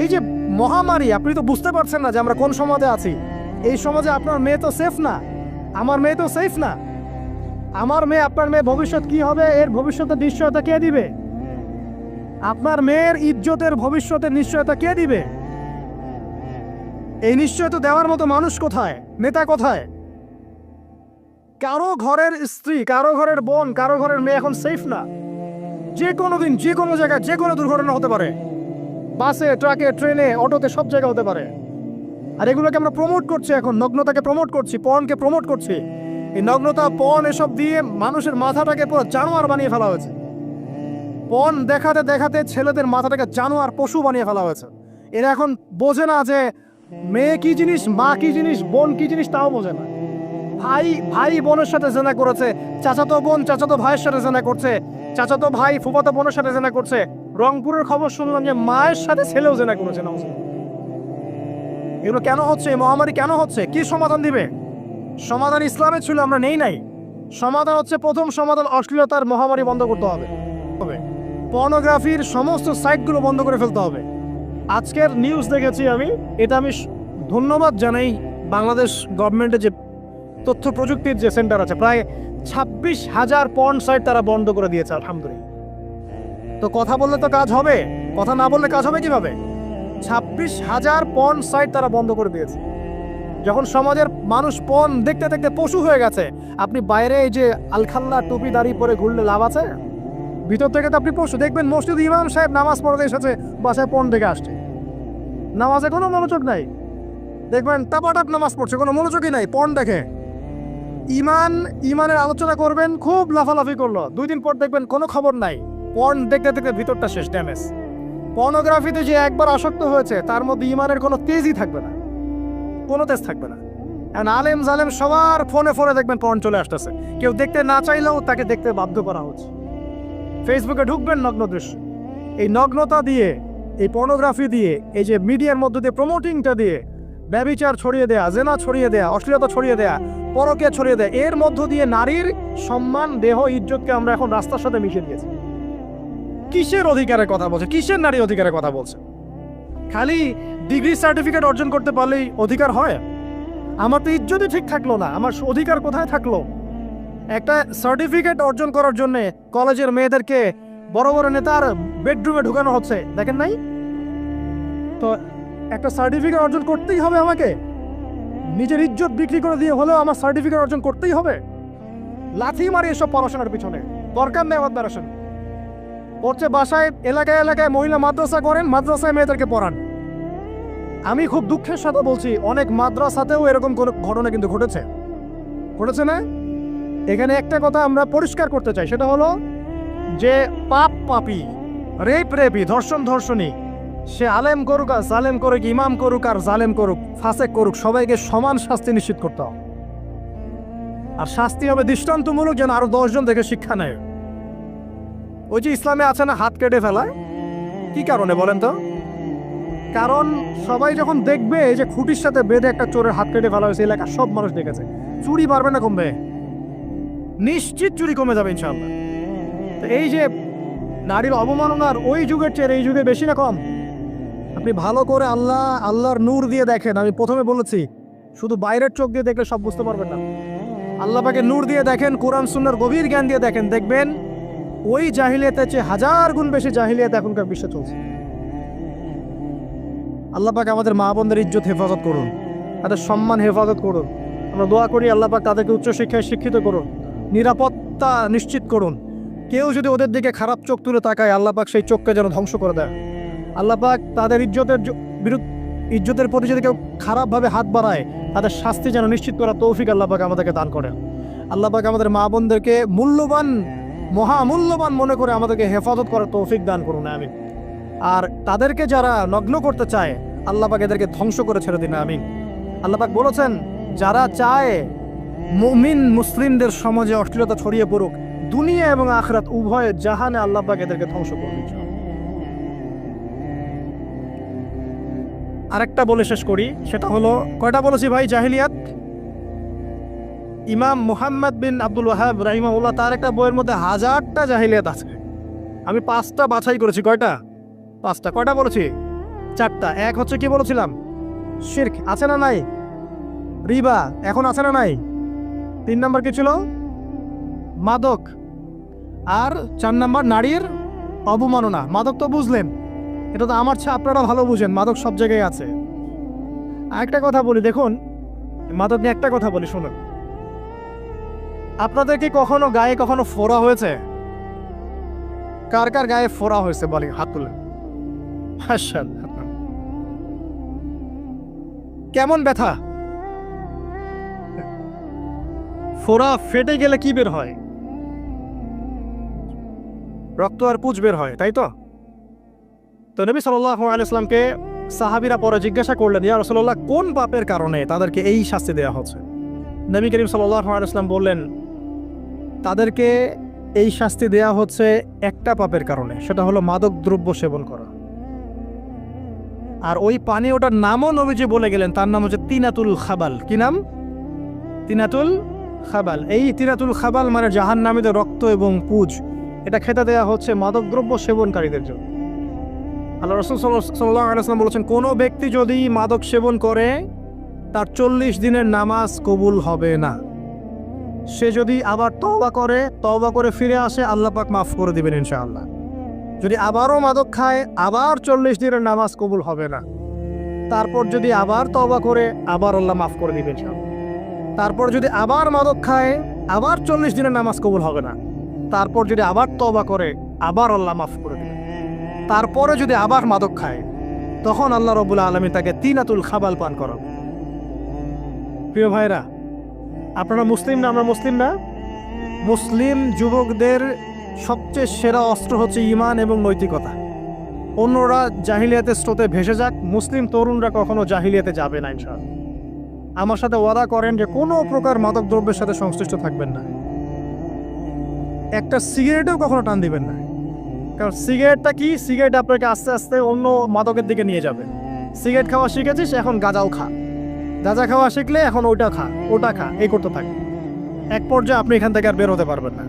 A: এই যে মহামারী, আপনি তো বুঝতে পারছেন না যে আমরা কোন সমাজে আছি। এই সমাজে আপনার মেয়ে তো সেফ না, আমার মেয়ে তো সেফ না। আমার মেয়ে, আপনার মেয়ে ভবিষ্যৎ কি হবে, এর ভবিষ্যতের নিশ্চয়তা কে দিবে? আপনার মেয়ের ইজ্জতের ভবিষ্যতের নিশ্চয়তা কে দিবে? এই নিশ্চয়তা দেওয়ার মতো মানুষ কোথায়, নেতা কোথায়? কারো ঘরের স্ত্রী, কারো ঘরের বোন, কারো ঘরের মেয়ে এখন সেফ না। যে কোনো দিন, যে কোনো জায়গায়, যে কোনো দুর্ঘটনা হতে পারে। বাসে, ট্রাকে, ট্রেনে, অটোতে, সব জায়গায় হতে পারে। আর এগুলোকে আমরা প্রমোট করছি, এখন নগ্নতাকে প্রমোট করছি, পর্নকে প্রমোট করছি। এই নগ্নতা, পর্ন, এসব দিয়ে মানুষের মাথাটাকে পুরো জানোয়ার বানিয়ে ফেলা হয়েছে। পর্ন দেখাতে দেখাতে ছেলেদের মাথাটাকে জানোয়ার, পশু বানিয়ে ফেলা হয়েছে। এরা এখন বোঝে না যে মেয়ে কি জিনিস, মা কি জিনিস, বোন কি জিনিস, তাও বোঝে না। ভাই বোনের সাথে জেনা করেছে, চাচাতো বোন চাচাতো ভাইয়ের সাথে জেনা করছে, চাচাতো ভাই ফুফাতো বোনের সাথে জেনা করছে। রংপুরের খবর শুনলাম যে মায়ের সাথে ছেলেও জেনা করেছে। এগুলো কেন হচ্ছে? এই মহামারী কেন হচ্ছে? কি সমাধান দিবে? সমাধান ইসলামে ছিল, আমরা নেই নাই। সমাধান হচ্ছে, প্রথম সমাধান অশ্লীলতার মহামারী বন্ধ করতে হবে। পর্নোগ্রাফির সমস্ত সাইটগুলো বন্ধ করে ফেলতে হবে। আজকের নিউজ দেখেছি আমি, এটা আমি ধন্যবাদ জানাই বাংলাদেশ গভর্নমেন্টের যে তথ্য প্রযুক্তির যে সেন্টার আছে, প্রায় 26,000 পর্ন সাইট তারা বন্ধ করে দিয়েছে, আলহামদুলিল্লাহ। তো কথা বললে তো কাজ হবে, কথা না বললে কাজ হবে কিভাবে? 26,000 পর্ন সাইট তারা বন্ধ করে দিয়েছে। যখন সমাজের মানুষ পর্ন দেখতে দেখতে পশু হয়ে গেছে, আপনি বাইরে এই যে আলখাল্লা টুপি দাড়ি পরে ঘুরলে লাভ আছে? ভিতর থেকে তো আপনি পশু। দেখবেন মসজিদ ইমাম সাহেব নামাজ পড়তে এসেছে, বাসায় পর্ন দেখে আসছে, নামাজে কোনো মনোযোগ নাই। দেখবেন টাপাটাপ নামাজ পড়ছে, কোনো মনোযোগই নাই, পর্ন দেখে। ইমানের আলোচনা করবেন, খুব লাফালাফি করলো, 2 দিন পর দেখবেন কোনো খবর নাই, পর্ন দেখতে দেখতে ভিতরটা শেষ, ড্যামেজ। পর্নোগ্রাফিতে যে একবার আসক্ত হয়েছে, তার মধ্যে ইমানের কোনো তেজই থাকবে না, কোনো তেজ থাকবে না। এখন আলেম জালেম সবার ফোনে ফোনে দেখবেন পর্ন চলে আসতেছে, কেউ দেখতে না চাইলেও তাকে দেখতে বাধ্য করা হচ্ছে। ফেসবুকে ঢুকবেন, নগ্ন দৃশ্য। এই নগ্নতা দিয়ে, এই পর্নোগ্রাফি দিয়ে, এই যে মিডিয়ার মধ্য দিয়ে প্রমোটিংটা দিয়ে ব্যভিচার ছড়িয়ে দেয়া, জেনা ছড়িয়ে দেয়া, অশ্লীলতা ছড়িয়ে দেয়া, পরকীয়া ছড়িয়ে দেয়া, এর মধ্য দিয়ে নারীর সম্মান, দেহ, ইজ্জতকে আমরা এখন রাস্তার সাথে মিশিয়ে দিয়েছি। কিসের অধিকারের কথা বলছে? কিসের নারী অধিকারের কথা বলছে? খালি ডিগ্রি সার্টিফিকেট অর্জন করতে পারলেই অধিকার হয়? আমার তো ইজ্জতই ঠিক থাকলো না, আমার অধিকার কোথায় থাকলো? একটা সার্টিফিকেট অর্জন করার জন্য কলেজের মেয়েদেরকে বড় বড় নেতার বেডরুমে ঢুকানো হচ্ছে, দেখেন নাই? তো একটা সার্টিফিকেট অর্জন করতেই হবে আমাকে, নিজের ইজ্জত বিক্রি করে দিয়ে হলেও আমার সার্টিফিকেট অর্জন করতেই হবে। লাথি মারি এসব পড়াশোনার পিছনে, দরকার নেই আমার পড়াশোনা। পড়ছে বাসায়, এলাকায় এলাকায় মহিলা মাদ্রাসা করেন, মাদ্রাসায় মেয়েদেরকে পড়ান। আমি খুব দুঃখের সাথে বলছি, অনেক মাদ্রাসাতেও এরকম কোনো ঘটনা কিন্তু ঘটেছে না? এখানে একটা কথা আমরা পরিষ্কার করতে চাই, সেটা হলো যে পাপ পাপী, রেপি, ধর্ষণী, সে আলেম করুক আর জালেম করুক, ইমাম করুক আর জালেম করুক, ফাসেক করুক, সবাইকে সমান শাস্তি নিশ্চিত করতে হবে। আর শাস্তি হবে দৃষ্টান্তমূলক, যেন আরো 10 জন থেকে শিক্ষা নেয়। ওই যে ইসলামে আছে না হাত কেটে ফেলা, কি কারণে বলেন তো? কারণ সবাই যখন দেখবে এই যে খুঁটির সাথে বেঁধে একটা চোরের হাত কেটে ফেলা হয়েছে, এলাকার সব মানুষ দেখেছে, চুরি পারবে না কমবে? নিশ্চিত চুরি কমে যাবে ইনশাআল্লাহ। তো এই যে নারীর অবমাননার ওই যুগের চেয়ে এই যুগে বেশি না কম? আপনি ভালো করে আল্লাহর নূর দিয়ে দেখেন। আমি প্রথমে বলেছি, শুধু বাইরের চোখ দিয়ে দেখলে সব বুঝতে পারবেন না। আল্লাহ পাকে নূর দিয়ে দেখেন, কোরআন সুন্নাহর গভীর জ্ঞান দিয়ে দেখেন, দেখবেন ওই জাহিলিয়াতের চেয়ে 1000 গুণ বেশি জাহিলিয়াত এখনকার বিশ্বে চলছে। আল্লাহ পাক আমাদের মা বোনদের ইজ্জত হেফাজত করুন, তাদের সম্মান হেফাজত করুন। আমরা দোয়া করি আল্লাহ পাক তাদেরকে উচ্চশিক্ষায় শিক্ষিত করুন, নিরাপত্তা নিশ্চিত করুন। কেউ যদি ওদের দিকে খারাপ চোখ তুলে তাকায়, আল্লাহ পাক সেই চোখকে যেন ধ্বংস করে দেয়। আল্লাহ পাক তাদের ইজ্জতের প্রতি যদি কেউ খারাপভাবে হাত বাড়ায়, তাদের শাস্তি যেন নিশ্চিত করার তৌফিক আল্লাহ পাক আমাদেরকে দান করেন। আল্লাহ পাক আমাদের মা বোনদেরকে মহামূল্যবান মনে করে আমাদেরকে হেফাজত করার তৌফিক দান করুন, আমিন। আর তাদেরকে যারা নগ্ন করতে চায়, আল্লাহ পাক এদেরকে ধ্বংস করে ছেড়ে দিন, আমিন। আল্লাহ পাক বলেছেন, যারা চায় মুমিন মুসলিমদের সমাজে অশ্লীলতা ছড়িয়ে পড়ুক, দুনিয়া এবং আখিরাত উভয় জাহানে আল্লাহ পাক এদেরকে ধ্বংস করবেন। আরেকটা বলে শেষ করি, সেটা হলো, কয়টা বলেছি ভাই? জাহিলিয়াত। ইমাম মুহাম্মদ বিন আব্দুল ওয়াহাব রাহিমাহুল্লাহ, তার একটা বইয়ের মধ্যে 1000টা জাহিলিয়াত আছে। আমি 5টা বাছাই করেছি। কয়টা? 5টা। কয়টা বলেছি? 4টা। এক হচ্ছে কি বলেছিলাম? শিরক। আছে না নাই? রিবা এখন আছে না নাই? 3 নম্বর কি ছিল? মাদক। আর 4 নম্বর নারীর অবমাননা। মাদক তো বুঝলেন, এটা তো আমার চেয়ে আপনারা ভালো বুঝেন, মাদক সব জায়গায় আছে। আরেকটা কথা বলি, দেখুন মাদক নিয়ে একটা কথা বলি, শুনুন। আপনাদের কি কখনো গায়ে কখনো ফোড়া হয়েছে? কার কার গায়ে ফোড়া হয়েছে বলি, হাত তুলেন। কেমন ব্যথা? ফোড়া ফেটে গেলে কি বের হয়? রক্ত আর পুঁজ বের হয়, তাই তো? তো নবী সাল্লাল্লাহু আলাইহি ওয়াসাল্লামকে সাহাবীরা পরে জিজ্ঞাসা করলেন, ইয়া রাসূলুল্লাহ, কোন পাপের কারণে তাদেরকে এই শাস্তি দেওয়া হচ্ছে? নবী করিম সাল্লাল্লাহু আলাইহি ওয়াসাল্লাম বললেন, তাদেরকে এই শাস্তি দেওয়া হচ্ছে একটা পাপের কারণে, সেটা হলো মাদক দ্রব্য সেবন করা। আর ওই পানীয়টার নামও নবীজি বলে গেলেন, তার নাম হচ্ছে তিনাতুল খাবাল। কি নাম? তিনাতুল খাবাল। এই তিনাতুল খাবাল মানে জাহান্নামীদের রক্ত এবং পুঁজ, এটা খেতে দেওয়া হচ্ছে মাদক দ্রব্য সেবনকারীদের জন্য। আল্লাহ রাসূল সাল্লাল্লাহু আলাইহি ওয়াসাল্লাম বলেছেন, কোনো ব্যক্তি যদি মাদক সেবন করে, তার 40 দিনের নামাজ কবুল হবে না। সে যদি আবার তওবা করে ফিরে আসে, আল্লাহ পাক মাফ করে দিবেন ইনশাআল্লাহ। যদি আবারও মাদক খায়, আবার 40 দিনের নামাজ কবুল হবে না। তারপর যদি আবার তওবা করে, আবার আল্লাহ মাফ করে দিবেন ইনশাআল্লাহ। তারপর যদি আবার মাদক খায়, আবার 40 দিনের নামাজ কবুল হবে না। তারপর যদি আবার তওবা করে, আবার আল্লাহ মাফ করে দিবেন। তারপরে যদি আবার মাদক খায়, তখন আল্লাহ রাব্বুল আলামিন তাকে তিনাতুল খাবাল পান করাবে। প্রিয় ভাইরা, আপনারা মুসলিম না? আমরা মুসলিম না? মুসলিম যুবকদের সবচেয়ে সেরা অস্ত্র হচ্ছে ঈমান এবং নৈতিকতা। অন্যরা জাহিলিয়াতের স্রোতে ভেসে যাক, মুসলিম তরুণরা কখনো জাহিলিয়াতে যাবে না ইনশাআল্লাহ। আমার সাথে ওয়াদা করেন যে কোনো প্রকার মাদক দ্রব্যের সাথে সংশ্লিষ্ট থাকবেন না। একটা সিগারেটেও কখনো টান দিবেন না। কারণ সিগারেটটা কি? সিগারেট আপনাকে আস্তে আস্তে অন্য মাদকের দিকে নিয়ে যাবে। সিগারেট খাওয়া শিখেছিস, এখন গাঁজাও খা। যা খাওয়া শিখলে এখন ওটা খা এই করতে থাকে। এক পর্যায়ে আপনি এখান থেকে আর বের হতে পারবেন না।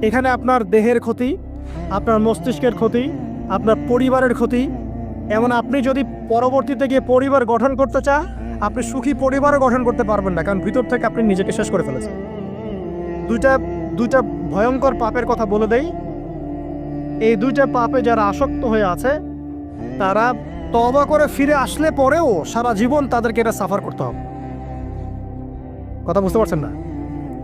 A: এখানে আপনার দেহের ক্ষতি, আপনার মস্তিষ্কের ক্ষতি, আপনার পরিবারের ক্ষতি। এমন আপনি যদি পরবর্তীতে গিয়ে পরিবার গঠন করতে চান, আপনি সুখী পরিবারও গঠন করতে পারবেন না, কারণ ভিতর থেকে আপনি নিজেকে শেষ করে ফেলেছেন। দুইটা ভয়ঙ্কর পাপের কথা বলে দেই। এই দুইটা পাপে যারা আসক্ত হয়ে আছে, তারা তওবা করে ফিরে আসলে পরেও সারা জীবন তাদেরকে এটা সাফার করতে হবে। কথা বুঝতে পারছেন না?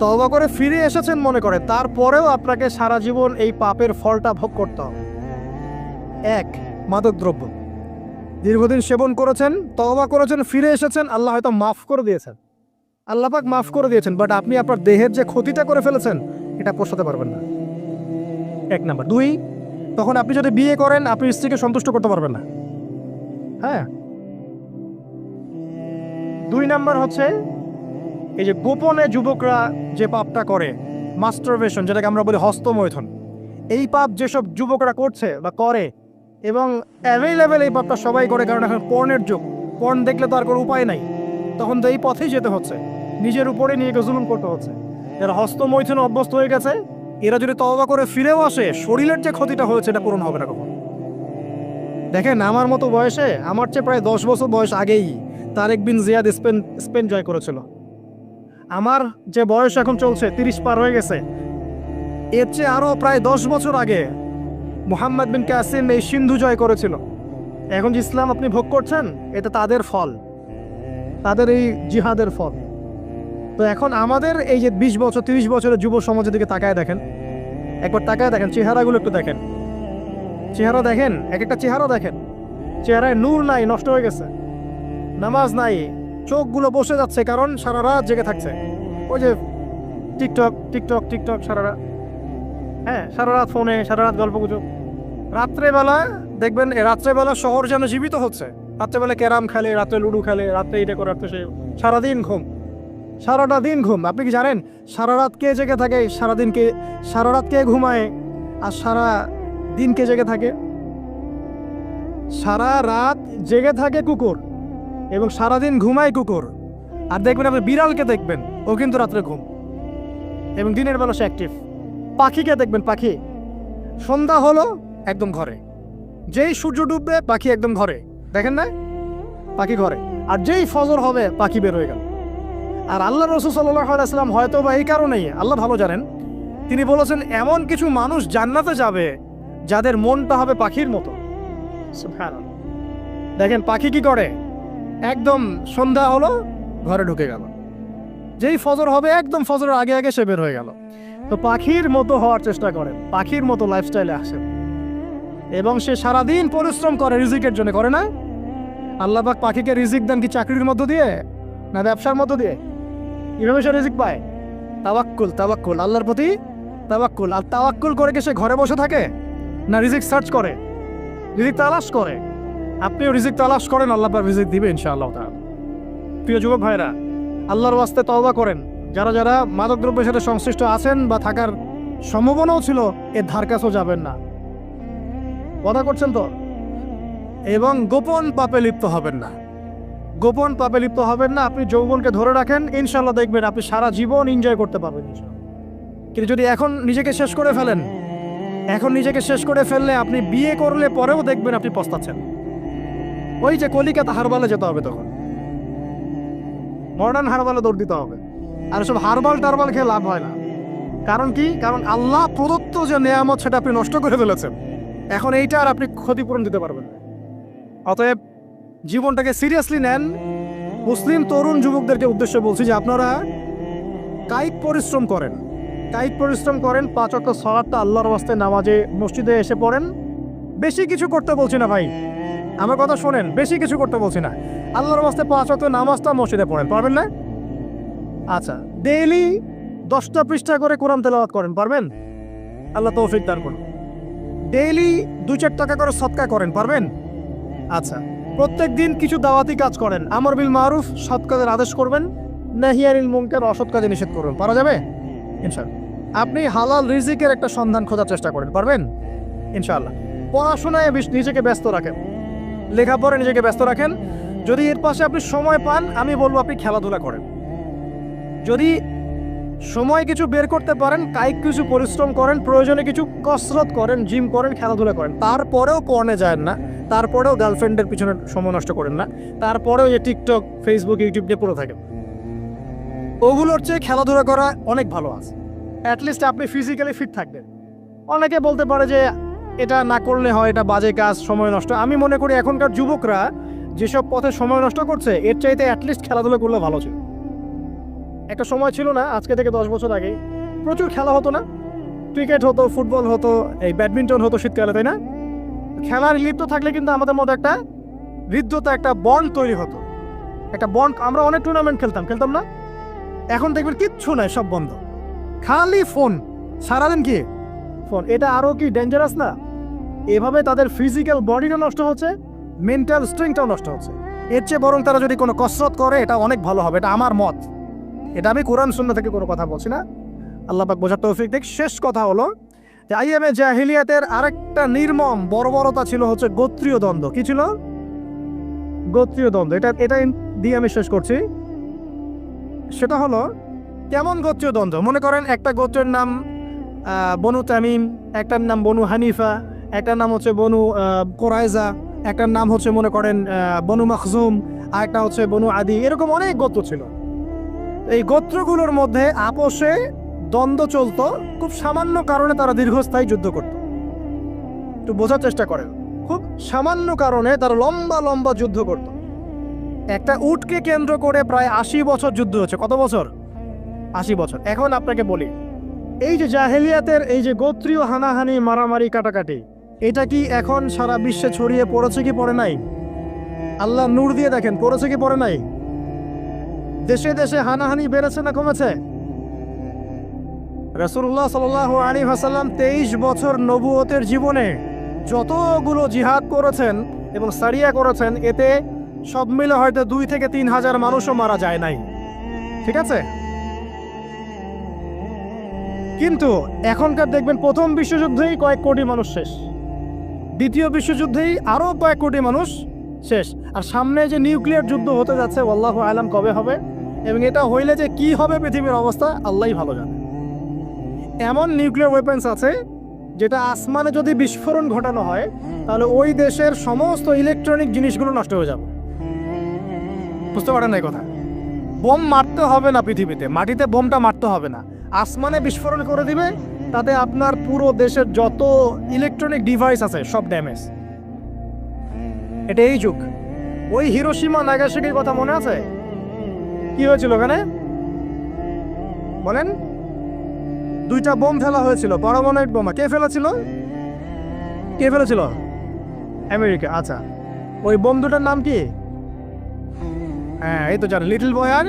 A: তওবা করে ফিরে এসেছেন মনে করে, তারপরেও আপনাকে সারা জীবন এই পাপের ফলটা ভোগ করতে হবে। এক, মাদকদ্রব্য। দীর্ঘদিন সেবন করেছেন, তওবা করেছেন, ফিরে এসেছেন, আল্লাহ হয়তো মাফ করে দিয়েছেন, আল্লাহ পাক মাফ করে দিয়েছেন, বাট আপনি আপনার দেহের যে ক্ষতিটা করে ফেলেছেন এটা পোষাতে পারবেন না। এক নাম্বার। দুই, তখন আপনি যদি বিয়ে করেন, আপনি স্ত্রীকে সন্তুষ্ট করতে পারবেন না। হ্যাঁ। দুই নাম্বার হচ্ছে এই যে গোপনে যুবকরা যে পাপটা করে, মাস্টারবেশন, যেটাকে আমরা বলি হস্তমৈথুন। এই পাপ যেসব যুবকরা করছে বা করে, এবং অ্যাভেলেবেল এই পাপটা সবাই করে, কারণ এখন পর্নের যুগ। পর্ন দেখলে তো আর কোনো উপায় নাই, তখন তো এই পথেই যেতে হচ্ছে, নিজের উপরে নিজেকে জুলুম করতে হচ্ছে। যারা হস্তমৈথুনে অভ্যস্ত হয়ে গেছে, এরা যদি তওবা করে ফিরেও আসে, শরীরের যে ক্ষতিটা হয়েছে এটা পূরণ হবে না কখন। দেখেন, আমার মতো বয়সে, আমার চেয়ে প্রায় 10 বছর বয়স আগেই তারেক বিন জিয়াদ স্পেন জয় করেছিল। আমার যে বয়স এখন চলছে 30 পার হয়ে গেছে, এর চেয়ে আরও প্রায় 10 বছর আগে মুহাম্মদ বিন কাসিম এই সিন্ধু জয় করেছিল। এখন যে ইসলাম আপনি ভোগ করছেন, এটা তাদের ফল, তাদের এই জিহাদের ফল। তো এখন আমাদের এই যে 20 বছর 30 বছরের যুব সমাজের দিকে তাকায় দেখেন, একবার তাকায় দেখেন, চেহারাগুলো একটু দেখেন, চেহারা দেখেন, এক একটা চেহারা দেখেন, চেহারায় নূর নাই, নষ্ট হয়ে গেছে, নামাজ নাই, চোখগুলো বসে যাচ্ছে, কারণ সারা রাত জেগে থাকছে। ওই যে টিকটক টিকটক টিকটক সারা রাত, হ্যাঁ, সারা রাত ফোনে, সারা রাত গল্প গুজব। রাত্রেবেলা দেখবেন, রাত্রেবেলা শহর যেন জীবিত হচ্ছে। রাত্রেবেলা ক্যারাম খেলে, রাত্রে লুডু খেলে, রাত্রে এটা করে, রাত্রে সে, সারাদিন ঘুম, সারাটা দিন ঘুম। আপনি কি জানেন সারা রাত কে জেগে থাকে, সারা রাত কে ঘুমায়, আর সারা দিন কে জেগে থাকে? সারা রাত জেগে থাকে কুকুর, এবং সারাদিন ঘুমায় কুকুর। আর দেখবেন আপনি বিড়ালকে দেখবেন, ও কিন্তু রাত্রে ঘুম, এবং দিনের বেলা সে অ্যাক্টিভ। পাখিকে দেখবেন, পাখি সন্ধ্যা হলো একদম ঘরে, যেই সূর্য ডুববে পাখি একদম ঘরে, দেখেন না? পাখি ঘরে। আর যেই ফজর হবে পাখি বের হয়ে গেল। আর আল্লাহ রাসূল সাল্লাল্লাহু আলাইহি ওয়াসাল্লাম হয়তো বা এই কারণেই, আল্লাহ ভালো জানেন, তিনি বলেছেন এমন কিছু মানুষ জান্নাতে যাবে যাদের মনটা হবে পাখির মতো। সুবহানাল্লাহ। দেখেন পাখি কি করে, একদম সন্ধ্যা হলো ঘরে ঢুকে গেল, যেই ফজর হবে একদম ফজরের আগে আগে সে বের হয়ে গেল। তো পাখির মতো হওয়ার চেষ্টা করেন, পাখির মতো লাইফস্টাইলে আসেন, এবং সে সারাদিন পরিশ্রম করে রিজিকের জন্য, করে না? আল্লাহ পাক পাখিকে রিজিক দেন কি চাকরির মধ্য দিয়ে, না ব্যবসার মধ্য দিয়ে? কিভাবে সে রিজিক পায়? তাওয়াক্কুল, আল্লাহর প্রতি তাওয়াক্কুল। আর তাওয়াক্কুল করে কি সে ঘরে বসে থাকে, না রিজিক সার্চ করে, রিজিক তালাশ করে? আপনিও রিজিক তালাশ করেন, আল্লাহ পাক রিজিক দিবে ইনশাআল্লাহ তাআলা। প্রিয় যুবক ভাইরা, আল্লাহর ওয়াস্তে তওবা করেন। যারা মাদকদ্রব্যের সাথে সংশ্লিষ্ট আছেন বা থাকার সম্ভাবনাও ছিল, এর ধার কাছেও যাবেন না। কথা করছেন তো? এবং গোপন পাপে লিপ্ত হবেন না, গোপন পাপে লিপ্ত হবেন না। আপনি যৌবনকে ধরে রাখেন, ইনশাল্লাহ দেখবেন আপনি সারা জীবন এনজয় করতে পারবেন ইনশাল্লাহ। কিন্তু যদি এখন নিজেকে শেষ করে ফেলেন, এখন নিজেকে শেষ করে ফেললে আপনি বিয়ে করলে পরেও দেখবেন আপনি পস্তাচ্ছেন। ওই যে কলিকাতা হারবালে যেতে হবে, তখন মডার্ন হারবালে দৌড় দিতে হবে। আর সব হারবাল টারবাল খেয়ে লাভ হয় না। কারণ কি? কারণ আল্লাহ প্রদত্ত যে নেয়ামত সেটা আপনি নষ্ট করে ফেলেছেন। এখন এইটা আর আপনি ক্ষতিপূরণ দিতে পারবেন না। অতএব জীবনটাকে সিরিয়াসলি নেন। মুসলিম তরুণ যুবকদেরকে উদ্দেশ্যে বলছি যে আপনারা কায়িক পরিশ্রম করেন, 5 ওয়াক্ত সালাতটা আল্লাহর ওয়াস্তে নামাজে মসজিদে এসে পড়েন। বেশি কিছু করতে বলছি না ভাই, আমার কথা শোনেন, বেশি কিছু করতে বলছি না। আল্লাহর ওয়াস্তে 5 ওয়াক্ত নামাজটা মসজিদে পড়েন, পারবেন না? আচ্ছা, ডেইলি 10টা পৃষ্ঠা করে কোরআন তেলাওয়াত করেন, পারবেন? আল্লাহ তৌফিক দান করুন। ডেইলি 2-4 টাকা করে সদকা করেন, পারবেন? আচ্ছা, প্রত্যেক দিন কিছু দাওয়াতি কাজ করেন, আমর বিল মারুফ, সৎ কাজের আদেশ করবেন, নাহি আনিল মুনকার, অসৎ কাজে নিষেধ করবেন, পারা যাবে ইনশাআল্লাহ। আপনি হালাল রিজিকের একটা সন্ধান খোঁজার চেষ্টা করেন, পারবেন ইনশাআল্লাহ। পড়াশোনায় নিজেকে ব্যস্ত রাখেন, লেখাপড়ায় নিজেকে ব্যস্ত রাখেন। যদি এর পাশে আপনি সময় পান, আমি বলবো আপনি খেলাধুলা করেন। যদি সময় কিছু বের করতে পারেন, কায়িক কিছু পরিশ্রম করেন, প্রয়োজনে কিছু কসরত করেন, জিম করেন, খেলাধুলা করেন, তারপরেও পর্নে যায় না, তারপরেও গার্লফ্রেন্ডের পিছনে সময় নষ্ট করেন না, তারপরেও যে টিকটক, ফেসবুক, ইউটিউব নিয়ে পড়ে থাকেন, ওগুলোর চেয়ে খেলাধুলা করা অনেক ভালো আছে। অ্যাটলিস্ট আপনি ফিজিক্যালি ফিট থাকবেন। অনেকে বলতে পারে যে এটা না করলে হয়, এটা বাজে কাজ, সময় নষ্ট। আমি মনে করি এখনকার যুবকরা যেসব পথে সময় নষ্ট করছে, এর চাইতে অ্যাটলিস্ট খেলাধুলা করলে ভালো ছিল। একটা সময় ছিল না, আজকে থেকে 10 বছর আগে প্রচুর খেলা হতো না? ক্রিকেট হতো, ফুটবল হতো, এই ব্যাডমিন্টন হতো শীতকালে, তাই না? খেলার লিপ্ত থাকলে কিন্তু আমাদের মধ্যে একটা হৃদ্যতা, একটা বন্ড তৈরি হতো, একটা বন্ড। আমরা অনেক টুর্নামেন্ট খেলতাম না? এখন দেখবেন কিচ্ছু নাই, সব বন্ধ, খালি ফোন, সারাদিন কি ফোন। এটা আরও কি ডেঞ্জারাস না? এভাবে তাদের ফিজিক্যাল বডিটা নষ্ট হচ্ছে, মেন্টাল স্ট্রেংথটাও নষ্ট হচ্ছে। এর চেয়ে বরং তারা যদি কোনো কসরত করে, এটা অনেক ভালো হবে। এটা আমার মত, এটা আমি কোরআন সুন্নাহ থেকে কোনো কথা বলছি না। আল্লাহ পাক বোঝার তৌফিক দেখ। শেষ কথা হলো যে আইয়ামে জাহিলিয়াতের আরেকটা নির্মম বর্বরতা ছিল হচ্ছে গোত্রীয় দ্বন্দ্ব। কি ছিল? গোত্রীয় দ্বন্দ্ব। এটা দিয়ে আমি শেষ করছি। সেটা হলো কেমন গোত্রীয় দ্বন্দ্ব? মনে করেন একটা গোত্রের নাম বনু তামিম, একটার নাম বনু হানিফা, একটার নাম হচ্ছে বনু কোরাইজা, একটার নাম হচ্ছে মনে করেন বনু মাখজুম, আর একটা হচ্ছে বনু আদি। এরকম অনেক গোত্র ছিল। এই গোত্রগুলোর মধ্যে আপোষে দ্বন্দ্ব চলতো, খুব সামান্য কারণে তারা দীর্ঘস্থায়ী যুদ্ধ করত। একটু বোঝার চেষ্টা করেন, খুব সামান্য কারণে তারা লম্বা লম্বা যুদ্ধ করত। একটা উটকে কেন্দ্র করে প্রায় 80 বছর যুদ্ধ হচ্ছে। কত বছর? 80 বছর। এখন আপনাকে বলি, এই যে জাহেলিয়াতের এই যে গোত্রীয় হানাহানি, মারামারি, কাটাকাটি, এটা কি এখন সারা বিশ্বে ছড়িয়ে পড়েছে কি পড়ে নাই? আল্লাহ নূর দিয়ে দেখেন, পড়েছে কি পড়ে নাই? দেশে দেশে হানাহানি বেড়েছে না কমেছে? রাসূলুল্লাহ সাল্লাল্লাহু আলাইহি ওয়াসাল্লাম 23 বছর নবুয়তের জীবনে যতগুলো জিহাদ করেছেন এবং সারিয়া করেছেন, এতে সব মিলে হয়তো 2 থেকে 3 হাজার মানুষও মারা যায় নাই। ঠিক আছে? কিন্তু এখনকার দেখবেন প্রথম বিশ্বযুদ্ধেই কয়েক কোটি মানুষ শেষ, দ্বিতীয় বিশ্বযুদ্ধেই আরও কয়েক কোটি মানুষ শেষ, আর সামনে যে নিউক্লিয়ার যুদ্ধ হতে যাচ্ছে, আল্লাহু আলাম কবে হবে, এবং এটা হইলে যে কি হবে পৃথিবীর অবস্থা আল্লাহই ভালো জানে। এমন নিউক্লিয়ার ওয়েপন্স আছে যেটা আসমানে যদি বিস্ফোরণ ঘটানো হয়, তাহলে ওই দেশের সমস্ত ইলেকট্রনিক জিনিসগুলো নষ্ট হয়ে যাবে। বুঝতে পারেন না এই কথা? বোম মারতে হবে না পৃথিবীতে, মাটিতে বোমটা মারতে হবে না, আসমানে বিস্ফোরণ করে দিবে, তাতে আপনার পুরো দেশের যত ইলেকট্রনিক ডিভাইস আছে সব ড্যামেজ। এটা এই যুগ। ওই হিরোশিমা নাগাসাকির কথা মনে আছে? কি হয়েছিল ওখানে বলেন? 2টা বোম ফেলা হয়েছিল, পারমাণবিক বোমা। কে ফেলেছিল? কে ফেলেছিল? আমেরিকা। আচ্ছা, ওই বোম দুটার নাম কি? হ্যাঁ, এই তো জানেন, লিটল বয় আর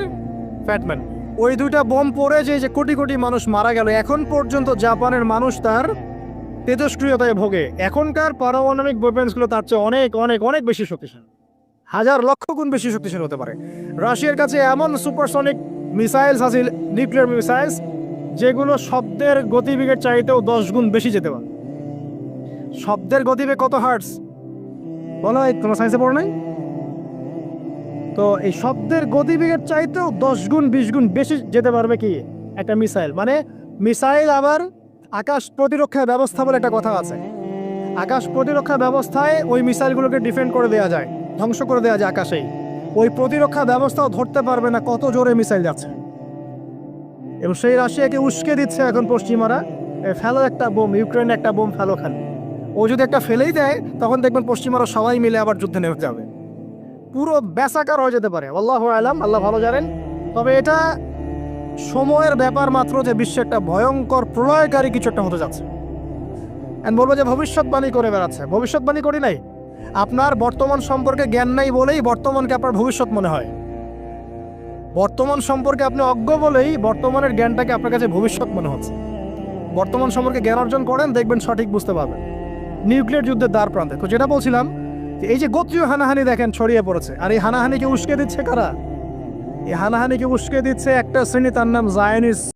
A: ফ্যাটম্যান। ওই 2টা বোম পড়ে যে কোটি কোটি মানুষ মারা গেল, এখন পর্যন্ত জাপানের মানুষ তার তেজস্ক্রিয়তায় ভোগে। এখনকার পারমাণবিক ওয়েপন্সগুলো তার চেয়ে অনেক অনেক অনেক বেশি শক্তিশালী, হাজার লক্ষ গুণ বেশি শক্তিশালী হতে পারে। রাশিয়ার কাছে এমন সুপারসনিক মিসাইলস আছে, নিউক্লিয়ার মিসাইলস, যেগুলো শব্দের গতিবেগের চাইতেও 10 গুণ বেশি যেতে পারে। শব্দের গতিবেগ কত হার্টস বলো? তোমার সায়েন্সে পড়ো নাই? তো এই শব্দের গতিবেগের চাইতেও 10 গুণ 20 গুণ বেশি যেতে পারবে কি একটা মিসাইল। মানে মিসাইল আবার আকাশ প্রতিরক্ষা ব্যবস্থা বলে একটা কথা আছে। আকাশ প্রতিরক্ষা ব্যবস্থায় ওই মিসাইলগুলোকে ডিফেন্ড করে দেওয়া যায়, ধ্বংস করে দেওয়া যায় আকাশেই। ওই প্রতিরক্ষা ব্যবস্থাও ধরতে পারবে না কত জোরে মিসাইল যাচ্ছে। এবং সেই রাশিয়াকে উস্কে দিচ্ছে এখন পশ্চিমারা, ফেলো একটা বোম, ইউক্রেনে একটা বোম ফেলো খালি। ও যদি একটা ফেলেই দেয়, তখন দেখবেন পশ্চিমারা সবাই মিলে আবার যুদ্ধে নেমে যাবে, পুরো ব্যাসাকার হয়ে যেতে পারে। আল্লাহু আলাম, আল্লাহ ভালো জানেন। তবে এটা সময়ের ব্যাপার মাত্র যে বিশ্বে একটা ভয়ঙ্কর প্রলয়কারী কিছু একটা হতে যাচ্ছে। বলবো যে ভবিষ্যৎবাণী করে বেড়াচ্ছে। ভবিষ্যৎবাণী করি নাই, আপনার বর্তমান সম্পর্কে জ্ঞান নাই বলেই বর্তমানকে আপনার ভবিষ্যৎ মনে হয়। বর্তমান সম্পর্কে আপনি অজ্ঞ বলেই বর্তমানের জ্ঞানটাকে আপনার কাছে ভবিষ্যৎ মনে হচ্ছে। বর্তমান সম্পর্কে জ্ঞান অর্জন করেন, দেখবেন সঠিক বুঝতে পারবেন। নিউক্লিয়ার যুদ্ধের দ্বার প্রান্তে তো যেটা বলছিলাম, যে এই যে গোত্রীয় হানাহানি দেখেন ছড়িয়ে পড়েছে, আর এই হানাহানিকে উস্কে দিচ্ছে কারা? এই হানাহানিকে উস্কে দিচ্ছে একটা শ্রেণী, তার নাম জায়নিস্ট।